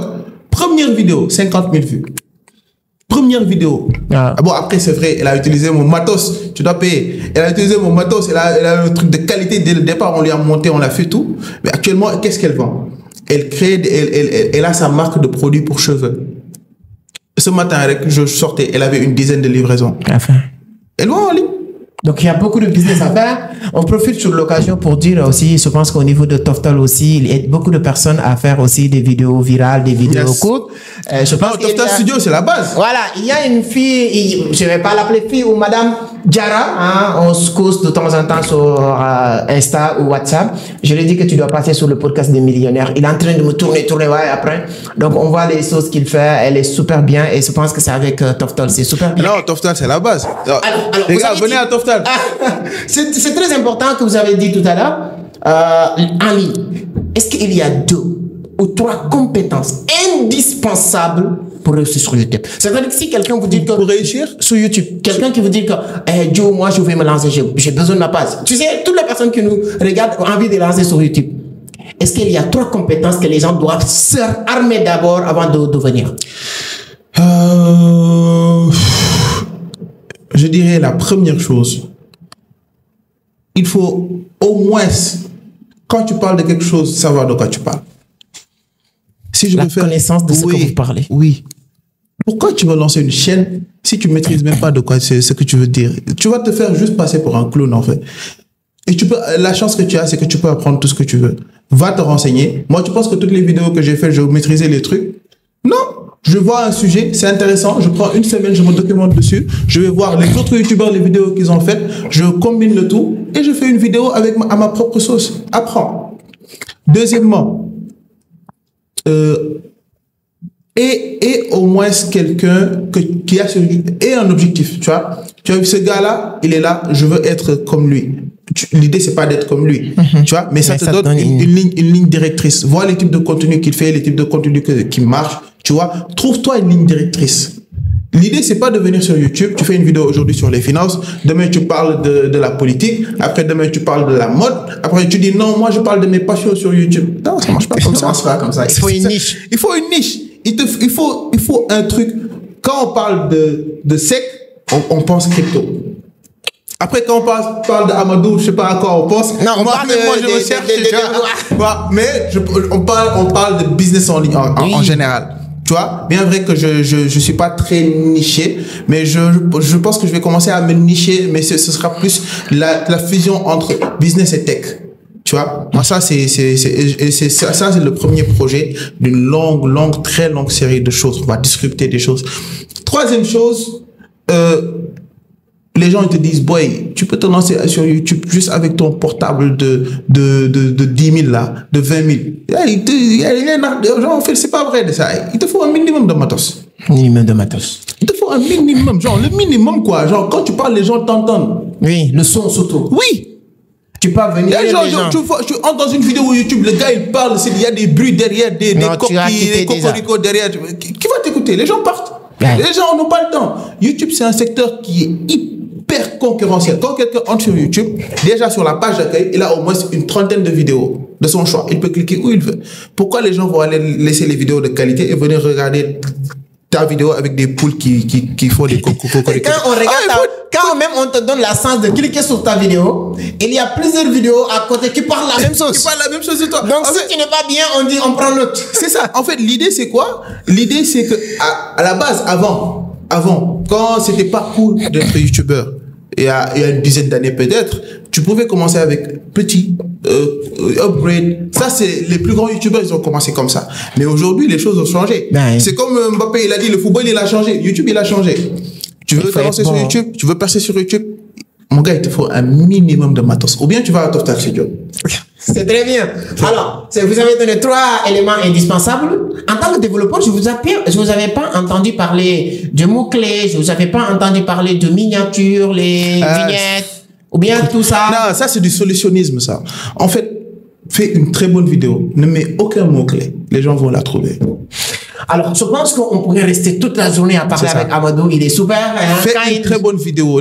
première vidéo, 50 000 vues. Première vidéo. Ah bon, après, c'est vrai, elle a utilisé mon matos. Tu dois payer. Elle a utilisé mon matos. Elle a un truc de qualité dès le départ. On lui a monté, on a fait tout. Mais actuellement, qu'est-ce qu'elle vend? Elle a sa marque de produits pour cheveux. Ce matin, je sortais, elle avait une dizaine de livraisons. Enfin. Elle vend en ligne. Donc, il y a beaucoup de business à faire. On profite sur l'occasion pour dire aussi, je pense qu'au niveau de Toftal aussi, il aide beaucoup de personnes à faire aussi des vidéos virales, des vidéos courtes. Je pense que Toftal Studio, c'est la base. Voilà, il y a une fille, je ne vais pas l'appeler fille ou madame Diarra, hein, on se cause de temps en temps sur Insta ou WhatsApp. Je lui ai dit que tu dois passer sur le podcast des millionnaires. Il est en train de me tourner, ouais, après. Donc, on voit les choses qu'il fait. Elle est super bien et je pense que c'est avec Toftal, c'est super bien. Non, Toftal, c'est la base. Alors, les gars, venez à Toftal. C'est très important que vous avez dit tout à l'heure. En ligne, est-ce qu'il y a 2 ou 3 compétences indispensables pour réussir sur YouTube? C'est-à-dire que si quelqu'un vous dit que... Pour réussir sur YouTube, quelqu'un qui vous dit que Joe, moi je vais me lancer, j'ai besoin de ma page. Tu sais, toutes les personnes qui nous regardent ont envie de lancer sur YouTube. Est-ce qu'il y a 3 compétences que les gens doivent s'armer d'abord avant de venir? Je dirais la première chose. Il faut au moins, quand tu parles de quelque chose, savoir de quoi tu parles. Si je la veux faire connaissance de ce que vous parlez. Oui. Pourquoi tu veux lancer une chaîne si tu ne maîtrises même pas de quoi c'est ce que tu veux dire? Tu vas te faire juste passer pour un clown en fait. Et la chance que tu as, c'est que tu peux apprendre tout ce que tu veux. Va te renseigner. Moi, tu penses que toutes les vidéos que j'ai faites, je vais maîtriser les trucs? Non. Je vois un sujet, c'est intéressant, je prends une semaine, je me documente dessus, je vais voir les autres youtubeurs, les vidéos qu'ils ont faites, je combine le tout et je fais une vidéo à ma propre sauce. Apprends. Deuxièmement, et au moins quelqu'un qui a un objectif, tu vois. Tu as vu ce gars-là, il est là, je veux être comme lui. L'idée, c'est pas d'être comme lui, tu vois, mais ça te donne une ligne directrice. Vois les types de contenu qu'il fait, les types de contenu qui marchent, tu vois. Trouve-toi une ligne directrice. L'idée, c'est pas de venir sur YouTube, tu fais une vidéo aujourd'hui sur les finances, demain tu parles de la politique, après demain tu parles de la mode, après tu dis non, moi je parle de mes passions sur YouTube. Non, ça marche pas comme ça. Ça marche pas comme ça. Il faut une niche. Il faut une niche. Il faut un truc. Quand on parle de SEC, on pense crypto. Après, quand on parle d'Amadou, je sais pas à quoi on pense. Non, moi, je recherche. Mais on parle de business en ligne en général. Tu vois, bien vrai que je suis pas très niché, mais je pense que je vais commencer à me nicher, mais ce sera plus la fusion entre business et tech. Tu vois, moi ça c'est le premier projet d'une très longue série de choses. On va disrupter des choses. Troisième chose, les gens ils te disent boy, tu peux te lancer sur YouTube juste avec ton portable de 10 000 là, de 20 000. Genre en fait c'est pas vrai de ça. Il te faut un minimum de matos. Minimum de matos. Il te faut un minimum, genre le minimum quoi. Genre quand tu parles les gens t'entendent. Oui, le son surtout. Oui. Tu peux venir. Tu entres dans une vidéo YouTube, le gars il parle, il y a des bruits derrière, des coquilles, des cocoricots derrière. Qui va t'écouter? Les gens partent. Ouais. Les gens n'ont pas le temps. YouTube c'est un secteur qui est hyper concurrentiel. Quand quelqu'un entre sur YouTube, déjà sur la page d'accueil, il a au moins une trentaine de vidéos de son choix. Il peut cliquer où il veut. Pourquoi les gens vont aller laisser les vidéos de qualité et venir regarder ta vidéo avec des poules qui font des cocoricots? Quand on regarde quand même on te donne la chance de cliquer sur ta vidéo, il y a plusieurs vidéos à côté qui parlent la même chose. Qui parlent la même chose de toi. Donc si tu n'es pas bien, on dit on prend l'autre. C'est ça. En fait, l'idée c'est quoi? L'idée c'est que à la base, avant, quand c'était pas cool d'être youtubeur, il y a une dizaine d'années peut-être, tu pouvais commencer avec petit upgrade. Ça, c'est les plus grands youtubeurs, ils ont commencé comme ça. Mais aujourd'hui, les choses ont changé. Ben, c'est comme Mbappé, il a dit, le football, il a changé. YouTube, il a changé. Tu veux te lancer sur YouTube, tu veux percer sur YouTube, mon gars, il te faut un minimum de matos. Ou bien tu vas à Toftal Studio. C'est très bien. Alors, vous avez donné 3 éléments indispensables. En tant que développeur, je vous avais pas entendu parler de mots-clés, je vous avais pas entendu parler de miniatures, les vignettes, ou bien tout ça. Non, ça c'est du solutionnisme, ça. En fait, fais une très bonne vidéo, ne mets aucun mot-clé. Les gens vont la trouver. Alors, je pense qu'on pourrait rester toute la journée à parler avec Amadou. Il est super. Fais une très bonne vidéo.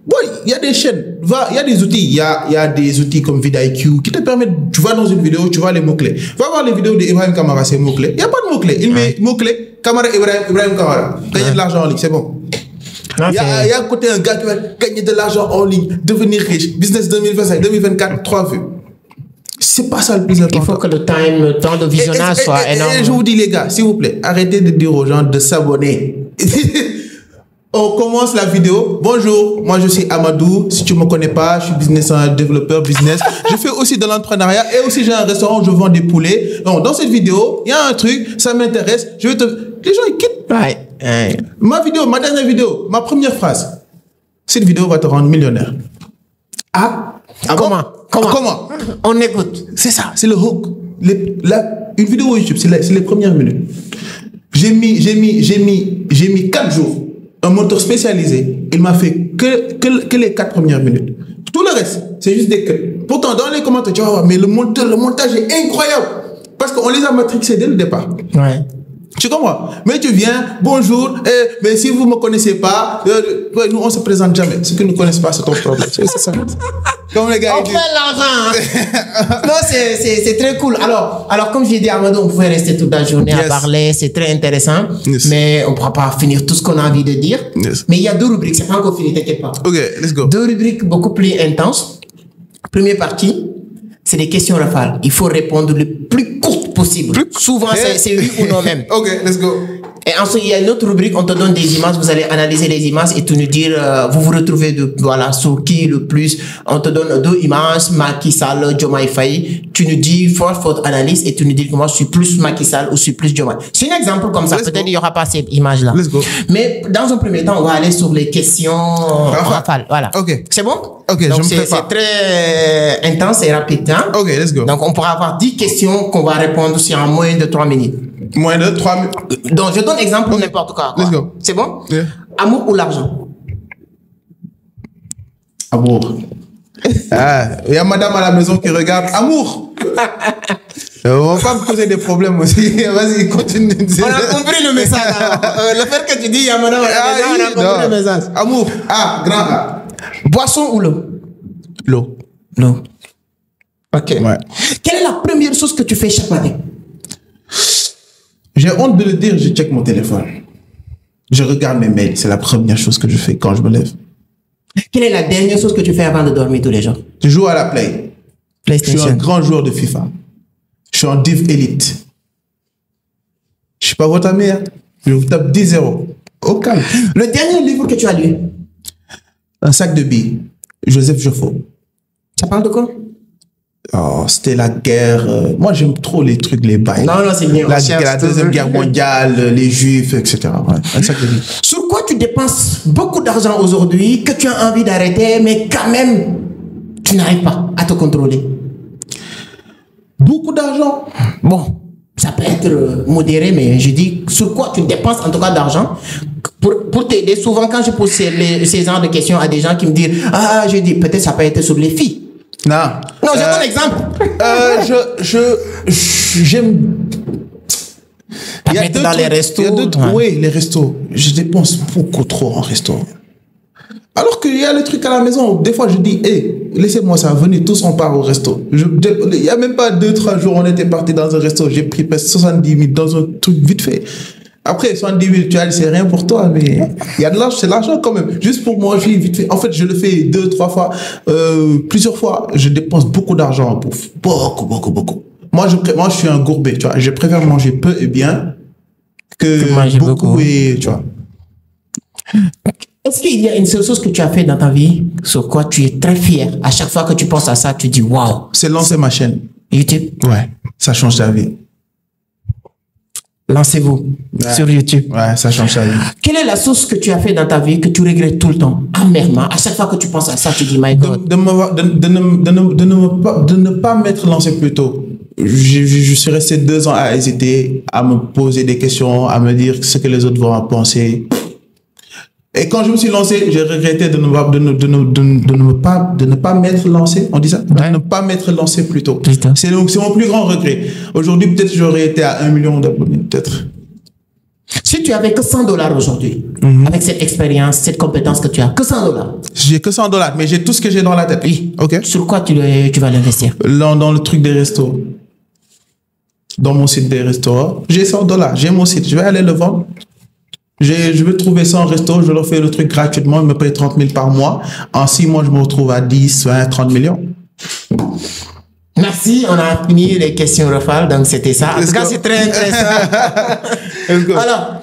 Bon, il y a des chaînes, il y a des outils, il y a des outils comme vidIQ qui te permettent, tu vas dans une vidéo, tu vois les mots-clés. Va voir les vidéos d'Ibrahim Kamara, c'est mots-clés. Il n'y a pas de mots-clés. Il met mots-clés, Kamara, Ibrahim Kamara. Gagner de l'argent en ligne, c'est bon. Il y a à côté un gars qui va gagner de l'argent en ligne, devenir riche, business 2025, 2024, 3 vues. C'est pas ça le plus important. Il faut que le temps de visionnage soit énorme. Et je vous dis les gars, s'il vous plaît, arrêtez de dire aux gens de s'abonner. On commence la vidéo. Bonjour, moi je suis Amadou. Si tu me connais pas, je suis développeur business. Je fais aussi de l'entrepreneuriat et aussi j'ai un restaurant où je vends des poulets. Donc dans cette vidéo, il y a un truc, ça m'intéresse. Je vais te... Les gens ils quittent. Ma vidéo, ma dernière vidéo, ma première phrase. Cette vidéo va te rendre millionnaire. Comment? On écoute. C'est ça, c'est le hook. Une vidéo YouTube, c'est les premières minutes. J'ai mis 4 jours. Un monteur spécialisé, il m'a fait que les 4 premières minutes. Tout le reste, c'est juste des cuts. Pourtant, dans les commentaires, tu vas voir, mais le montage est incroyable. Parce qu'on les a matrixés dès le départ. Ouais. Tu comprends? Mais tu viens, bonjour, mais si vous ne me connaissez pas, nous on se présente jamais. Ceux qui ne nous connaissent pas, c'est ton problème. C'est ça. Comme les gars, on fait l'argent. Non, c'est très cool. Alors, comme j'ai dit à Amadou, on pouvait rester toute la journée à parler. C'est très intéressant. Mais on ne pourra pas finir tout ce qu'on a envie de dire. Mais il y a 2 rubriques. C'est pas encore fini, t'inquiète pas. Ok, let's go. 2 rubriques beaucoup plus intenses. Première partie, c'est des questions rafales. Il faut répondre le plus court possible. Souvent, c'est oui ou non même. Ok, let's go. Et ensuite, il y a une autre rubrique, on te donne des images, vous allez analyser les images et tu nous dire, vous vous retrouvez sur qui le plus. On te donne 2 images, Macky Sall, Diomaye Faye. Tu nous dis, forte analyse et tu nous dis que moi, je suis plus Macky Sall ou je suis plus Diomaye. C'est un exemple comme ça. Peut-être il n'y aura pas ces images-là. Let's go. Mais dans un premier temps, on va aller sur les questions rafales. Voilà. Ok. C'est bon? Ok, donc c'est très intense et rapide. Hein? Ok, let's go. Donc on pourra avoir 10 questions qu'on va répondre sur en moins de 3 minutes. Moins de 3 minutes. Donc je donne exemple pour n'importe quoi. Let's go. C'est bon? Yeah. Amour ou l'argent? Amour. Il y a madame à la maison qui regarde. Amour. On va pas me poser des problèmes aussi. Vas-y, continue. On a compris le message. Le fait que tu dis il y a madame à la maison, on a compris le message. Amour. Grand A. Boisson ou l'eau? L'eau. Ok. Ouais. Quelle est la première chose que tu fais chaque matin? J'ai honte de le dire, je check mon téléphone. Je regarde mes mails. C'est la première chose que je fais quand je me lève. Quelle est la dernière chose que tu fais avant de dormir tous les jours? Je joue à la PlayStation. Je suis un grand joueur de FIFA. Je suis en Div Elite. Je suis pas votre ami. Hein? Je vous tape 10-0. Au calme. Le dernier livre que tu as lu? Un sac de billes. Joseph Joffo. Ça parle de quoi? Oh, c'était la guerre. Moi, j'aime trop les trucs, les bails. Non, c'est bien. La Deuxième Guerre mondiale, les Juifs, etc. Ouais, un sac de billes. Sur quoi tu dépenses beaucoup d'argent aujourd'hui, que tu as envie d'arrêter, mais quand même, tu n'arrives pas à te contrôler? Beaucoup d'argent. Bon, ça peut être modéré, mais je dis sur quoi tu dépenses en tout cas d'argent pour t'aider. Souvent, quand je pose ces genres de questions à des gens qui me disent je dis peut-être ça peut être sur les filles. Non, j'ai un exemple. J'aime. Il y a dans les restos. Oui, les restos. Je dépense beaucoup trop en resto. Alors qu'il y a le truc à la maison. Des fois, je dis, laissez-moi ça, venez tous, on part au resto. Il n'y a même pas 2-3 jours, on était parti dans un resto. J'ai pris presque 70 000 dans un truc vite fait. Après, 70 000, tu vois, c'est rien pour toi, mais il y a de l'argent, c'est l'argent quand même. Juste pour manger vite fait. En fait, je le fais 2-3 fois, plusieurs fois. Je dépense beaucoup d'argent en bouffe. Beaucoup. Moi, je suis un gourbet, tu vois. Je préfère manger peu et bien que manger beaucoup et, tu vois. Est-ce qu'il y a une seule chose que tu as fait dans ta vie sur quoi tu es très fier? À chaque fois que tu penses à ça, tu dis waouh. C'est lancer ma chaîne. YouTube? Ouais, ça change ta vie. Lancez-vous sur YouTube. Ouais, ça change ta vie. Quelle est la chose que tu as fait dans ta vie que tu regrettes tout le temps, amèrement? À chaque fois que tu penses à ça, tu dis my God. De ne pas m'être lancé plus tôt. Je suis resté 2 ans à hésiter, à me poser des questions, à me dire ce que les autres vont en penser. Et quand je me suis lancé, j'ai regretté de ne pas m'être lancé. On dit ça? De ne pas m'être lancé plus tôt. C'est mon plus grand regret. Aujourd'hui, peut-être j'aurais été à 1 million d'abonnés, peut-être. Si tu avais que 100 $ aujourd'hui, avec cette expérience, cette compétence que tu as, que 100 $. J'ai que 100 $, mais j'ai tout ce que j'ai dans la tête. Oui. Ok. Sur quoi tu vas l'investir? Dans le truc des restos. Dans mon site des restaurants. J'ai 100 $. J'ai mon site. Je vais aller le vendre. Je vais trouver 100 restos. Je leur fais le truc gratuitement. Ils me payent 30 000 par mois. En 6 mois, je me retrouve à 10, 20, 30 millions. Merci, on a fini les questions rafales, donc c'était ça. En tout cas, c'est très intéressant. alors,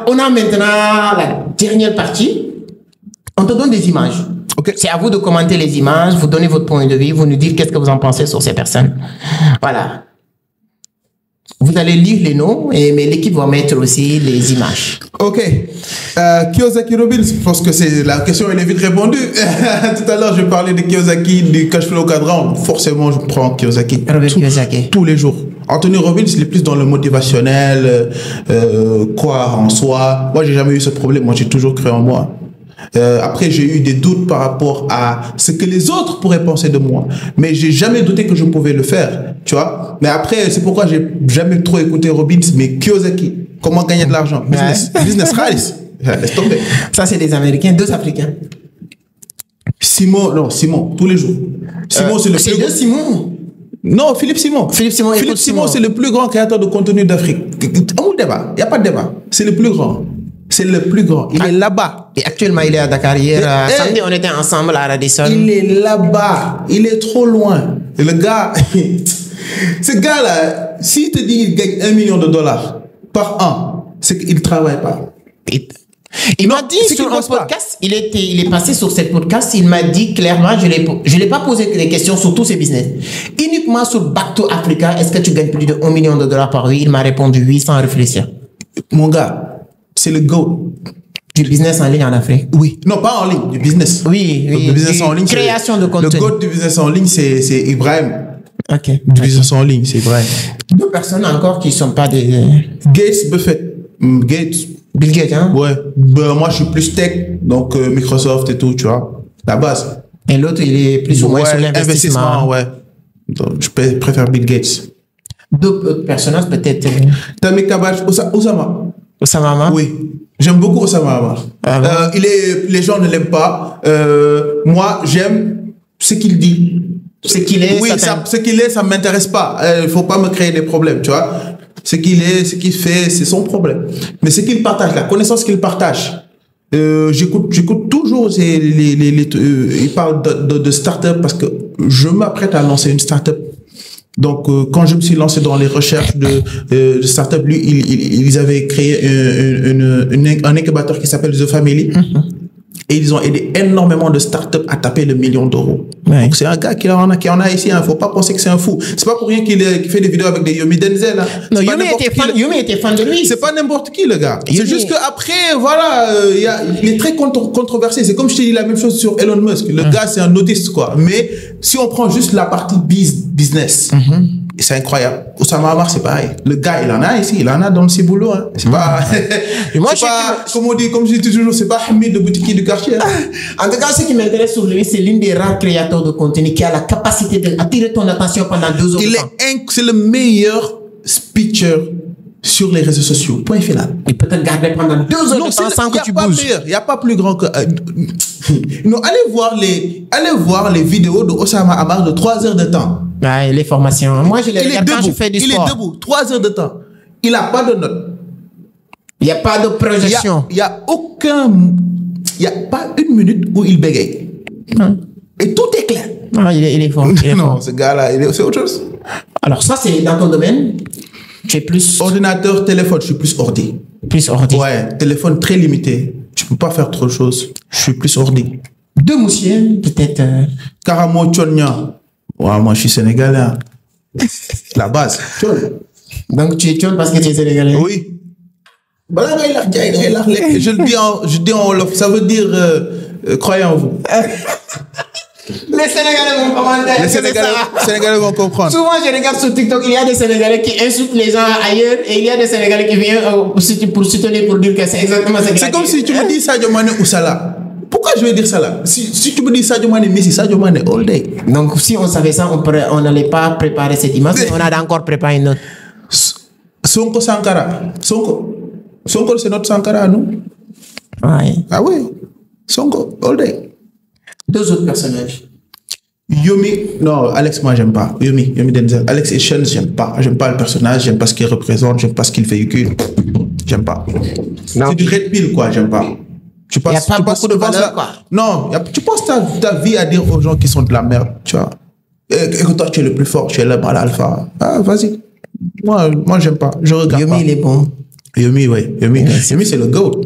on a maintenant la dernière partie. On te donne des images. Okay. C'est à vous de commenter les images, vous donnez votre point de vue, vous nous dites qu'est-ce que vous en pensez sur ces personnes. Voilà. Vous allez lire les noms, mais l'équipe va mettre aussi les images. Ok. Kiyosaki Robbins, je pense que la question elle est vite répondue. Tout à l'heure, je parlais de Kiyosaki, du cash flow cadran. Forcément, je prends Kiyosaki. Tous les jours. Anthony Robbins, il est plus dans le motivationnel, croire en soi. Moi, j'ai jamais eu ce problème. Moi, j'ai toujours cru en moi. Après, j'ai eu des doutes par rapport à ce que les autres pourraient penser de moi. Mais j'ai jamais douté que je pouvais le faire, tu vois. Mais après, c'est pourquoi j'ai jamais trop écouté Robbins, mais Kiyosaki. Comment gagner de l'argent? Business Race. Laisse tomber. Ça, c'est des Américains, 2 Africains. Simon, tous les jours. Simon, c'est le plus grand. Simon. Non, Philippe Simon, c'est le plus grand créateur de contenu d'Afrique. Il n'y a pas de débat. C'est le plus grand. C'est le plus grand. Il est là-bas. Et actuellement, il est à Dakar. Hier, samedi, on était ensemble à Radisson. Il est là-bas. Il est trop loin. Et le gars, ce gars-là, s'il te dit qu'il gagne $1 million par an, c'est qu'il ne travaille pas. Il m'a dit sur un podcast, il est passé sur cette podcast, il m'a dit clairement, je l'ai pas posé des questions sur tous ses business. Uniquement sur Back to Africa, est-ce que tu gagnes plus de $1 million par an? Il m'a répondu oui sans réfléchir. Mon gars, c'est le GOAT. Du business en ligne en Afrique? Oui. Non, pas en ligne, du business. Oui. Le business en ligne. Création de contenu. Le GOAT du business en ligne, c'est Ibrahim. Ok. Du business en ligne, c'est Ibrahim. 2 personnes encore qui ne sont pas des... Gates, Buffett. Bill Gates, hein? Ouais. Moi, je suis plus tech, donc Microsoft et tout, tu vois. La base. Et l'autre, il est plus ou moins sur l'investissement. Ouais. Donc, je préfère Bill Gates. 2 personnages peut-être. Tammy Kabash, Osama. Osama Hamar? Oui. J'aime beaucoup Osama Hamar. Ah bon? Les gens ne l'aiment pas. Moi, j'aime ce qu'il dit. Ce qu'il est, oui, ce qu'il est, ça ne m'intéresse pas. Il faut pas me créer des problèmes, tu vois. Ce qu'il est, ce qu'il fait, c'est son problème. Mais ce qu'il partage, la connaissance qu'il partage, j'écoute toujours il parle de start-up parce que je m'apprête à lancer une start-up. Donc, quand je me suis lancé dans les recherches de start-up, lui, ils avaient créé un incubateur qui s'appelle The Family. Et ils ont aidé énormément de startups à taper le $1 million. Ouais. Donc, c'est un gars qui en a ici. Faut pas penser que c'est un fou. C'est pas pour rien qu'il fait des vidéos avec des Yomi Denzel. Hein. Non, Yomi était fan de lui. C'est pas n'importe qui, le gars. C'est juste qu'après, voilà, il est très controversé. C'est comme je t'ai dit la même chose sur Elon Musk. Le gars, c'est un autiste, quoi. Mais si on prend juste la partie business, c'est incroyable. Osama Hamar, c'est pareil. Le gars, il en a ici. Il en a dans le ciboulot. Hein. C'est pas... Moi, c'est pas, comme je dis toujours, c'est pas Hamid de boutique du quartier. En tout cas, ce qui m'intéresse sur lui, c'est l'une des rares créateurs de contenu qui a la capacité d'attirer ton attention pendant 2 heures de temps. C'est le meilleur speaker sur les réseaux sociaux. Point final. Il peut te garder pendant 2 heures de temps sans que tu bouges. Il n'y a pas plus grand que... non, allez voir les vidéos de Osama Hamar de 3 heures de temps. Ouais, les formations. Moi, je les regarde quand je fais du sport. Il est debout, 3 heures de temps. Il n'a pas de notes. Il n'y a pas de projection. Il n'y a pas une minute où il bégaye. Et tout est clair. Ah, il est fort. Non, ce gars-là, c'est autre chose. Alors, ça, c'est dans ton domaine. Tu es plus... Ordinateur, téléphone, je suis plus ordi. Plus ordi. Ouais, téléphone très limité. Tu peux pas faire trop de choses. Je suis plus ordi. 2 moussiens, peut-être... Karamo Tchonya. Ouais, moi, je suis sénégalais. Hein. La base. Donc, tu es Tchon parce que tu es sénégalais? Oui. Je le dis en Wolof. Ça veut dire croyez en vous. Les Sénégalais vont commenter. Les Sénégalais vont comprendre. Souvent, je regarde sur TikTok, il y a des Sénégalais qui insultent les gens ailleurs et il y a des Sénégalais qui viennent pour soutenir, pour dire que c'est exactement ça. C'est comme si tu me dis Sadio Mané ou Salah. Pourquoi je vais dire ça là? Si tu me dis Sadio Mané, Messi, Sadio Mané, all day. Donc, si on savait ça, on n'allait pas préparer cette image, mais on a encore préparé une autre. Sonko Sankara. Sonko. Sonko, c'est notre Sankara, nous. Ouais. Ah oui. Sonko, all day. Deux autres personnages. Yomi, non, Alex, moi, j'aime pas. Yomi Denzel. Alex Echen, j'aime pas. J'aime pas le personnage, j'aime pas ce qu'il représente, j'aime pas ce qu'il véhicule. J'aime pas. C'est du red pill, quoi, j'aime pas. Il n'y a pas beaucoup de valeur, quoi. Non, tu passes ta vie à dire aux gens qui sont de la merde, tu vois. Et que toi, tu es le plus fort, tu es le bras alpha. Ah, vas-y. Moi, j'aime pas. Je regarde Yomi, pas. il est bon. Yomi, oui. Yomi, c'est le GOAT.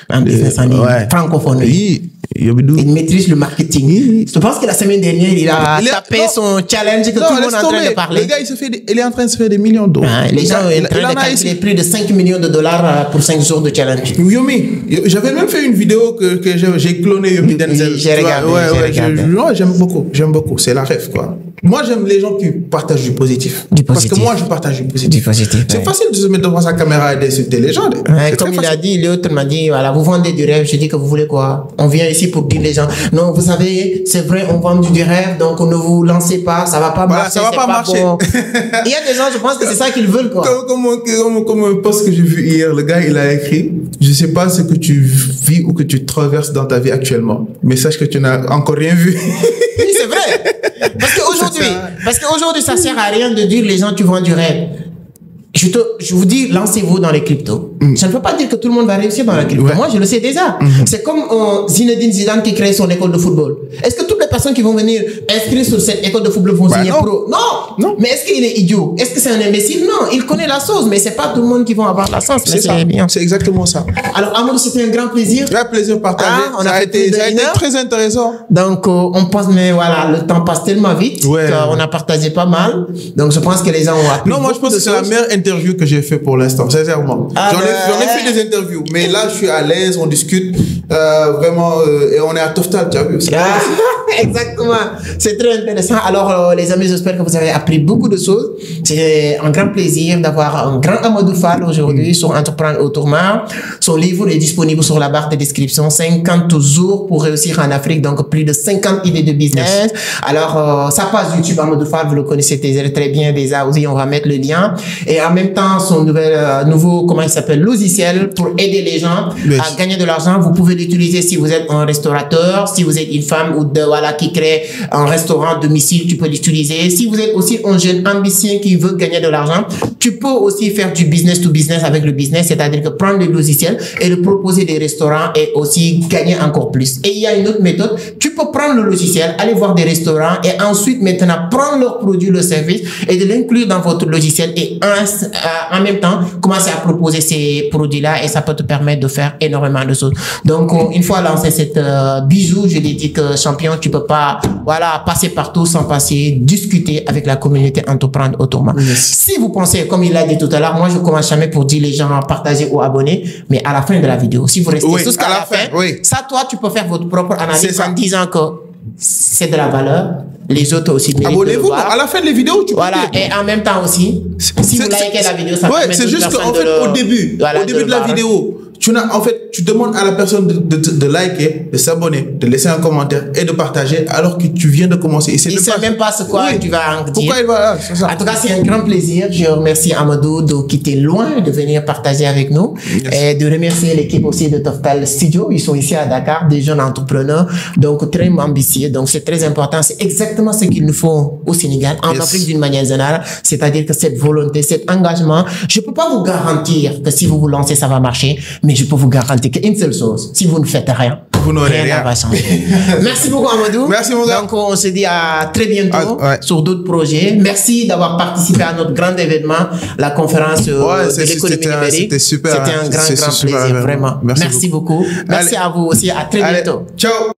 Un business en ligne, francophone. Oui. Il maîtrise le marketing. Je pense que la semaine dernière, il a tapé son challenge que tout le monde est en train de parler. Le gars, il est en train de se faire des millions d'euros. Les gens sont en train de calculer plus de 5 millions de dollars pour 5 jours de challenge. Yomi, j'avais même fait une vidéo que j'ai cloné Yomi Denzel. J'ai regardé. J'aime beaucoup. C'est la rêve, quoi. Moi, j'aime les gens qui partagent du positif. Parce que moi, je partage du positif. C'est facile de se mettre devant sa caméra et d'insulter les gens. Comme il a dit, l'autre m'a dit, voilà, vous vendez du rêve. Je dis que vous voulez quoi? On vient ici pour dire les gens, non, vous savez, c'est vrai, on vend du rêve, donc ne vous lancez pas, ça va pas marcher. Ça va pas marcher. Bon. Il y a des gens, je pense que c'est ça qu'ils veulent, quoi. Comme un post que j'ai vu hier, le gars, il a écrit, je sais pas ce que tu vis ou que tu traverses dans ta vie actuellement, mais sache que tu n'as encore rien vu. Oui, c'est vrai. Parce qu'aujourd'hui, ça sert à rien de dire les gens, tu vends du rêve. Je vous dis, lancez-vous dans les cryptos. Ça ne veut pas dire que tout le monde va réussir dans la crypto. Ouais. Moi, je le sais déjà. C'est comme Zinedine Zidane qui crée son école de football. Est-ce que toutes les personnes qui vont venir inscrire sur cette école de football vont signer pro? Non. Mais est-ce qu'il est idiot? Est-ce que c'est un imbécile? Non. Il connaît la sauce, mais c'est pas tout le monde qui va avoir la sauce. C'est ça. Bien. C'est exactement ça. Alors, Amadou, c'était un grand plaisir. Un plaisir partagé. Ça a été très intéressant. Donc, on pense, mais voilà, le temps passe tellement vite qu'on a partagé pas mal. Donc, je pense que les gens ont appris. Non, moi, je pense que c'est la meilleure interview que j'ai fait pour l'instant, sincèrement. J'en ai fait des interviews, mais là, je suis à l'aise, on discute vraiment, et on est à Toftal, tu as vu? Exactement. C'est très intéressant. Alors, les amis, j'espère que vous avez appris beaucoup de choses. C'est un grand plaisir d'avoir un grand Amadou Fall aujourd'hui sur Entreprendre Autrement. Son livre est disponible sur la barre de description. 50 jours pour réussir en Afrique. Donc, plus de 50 idées de business. Alors, sa page YouTube Amadou Fall, vous le connaissez très bien déjà aussi. On va mettre le lien. Et en même temps, son nouveau, comment il s'appelle, logiciel pour aider les gens à gagner de l'argent. Vous pouvez l'utiliser si vous êtes un restaurateur, si vous êtes une femme ou qui crée un restaurant domicile, tu peux l'utiliser. Si vous êtes aussi un jeune ambitieux qui veut gagner de l'argent, tu peux aussi faire du business to business avec le business, c'est-à-dire que prendre le logiciel et le proposer des restaurants et aussi gagner encore plus. Et il y a une autre méthode, tu peux prendre le logiciel, aller voir des restaurants et ensuite maintenant prendre leurs produits, le service et de l'inclure dans votre logiciel et en même temps commencer à proposer ces produits-là et ça peut te permettre de faire énormément de choses. Donc, une fois lancé cette bijou, je l'ai dit que champion, tu peux pas, passer partout sans passer, discuter avec la communauté Entreprendre Autrement. Si vous pensez, comme il l'a dit tout à l'heure, moi je commence jamais pour dire les gens à partager ou abonner, mais à la fin de la vidéo, si vous restez jusqu'à la fin, ça toi tu peux faire votre propre analyse en disant que c'est de la valeur. Les autres aussi. Abonnez-vous à la fin de la vidéo, tu peux dire. Et en même temps aussi, si vous likez la vidéo, ça permet c'est juste qu'en fait, au début de la vidéo, tu demandes à la personne de liker, de s'abonner, de laisser un commentaire et de partager alors que tu viens de commencer. Il ne sait même pas ce quoi tu vas en dire. Pourquoi il va c'est ça. En tout cas, c'est un grand plaisir. Je remercie Amadou de quitter loin, de venir partager avec nous et de remercier l'équipe aussi de Toftal Studio. Ils sont ici à Dakar, des jeunes entrepreneurs, donc très ambitieux. Donc, c'est très important. C'est exactement ce qu'il nous faut au Sénégal, en Afrique d'une manière générale. C'est-à-dire que cette volonté, cet engagement, je peux pas vous garantir que si vous vous lancez, ça va marcher. Mais je peux vous garantir qu'une seule chose, si vous ne faites rien, vous n'aurez rien. Va changer. Merci beaucoup Amadou. Merci mon gars. Donc on se dit à très bientôt sur d'autres projets. Merci d'avoir participé à notre grand événement, la conférence de l'économie numérique. C'était super. C'était un grand plaisir, vraiment. Merci beaucoup. Merci à vous aussi. À très bientôt. Ciao.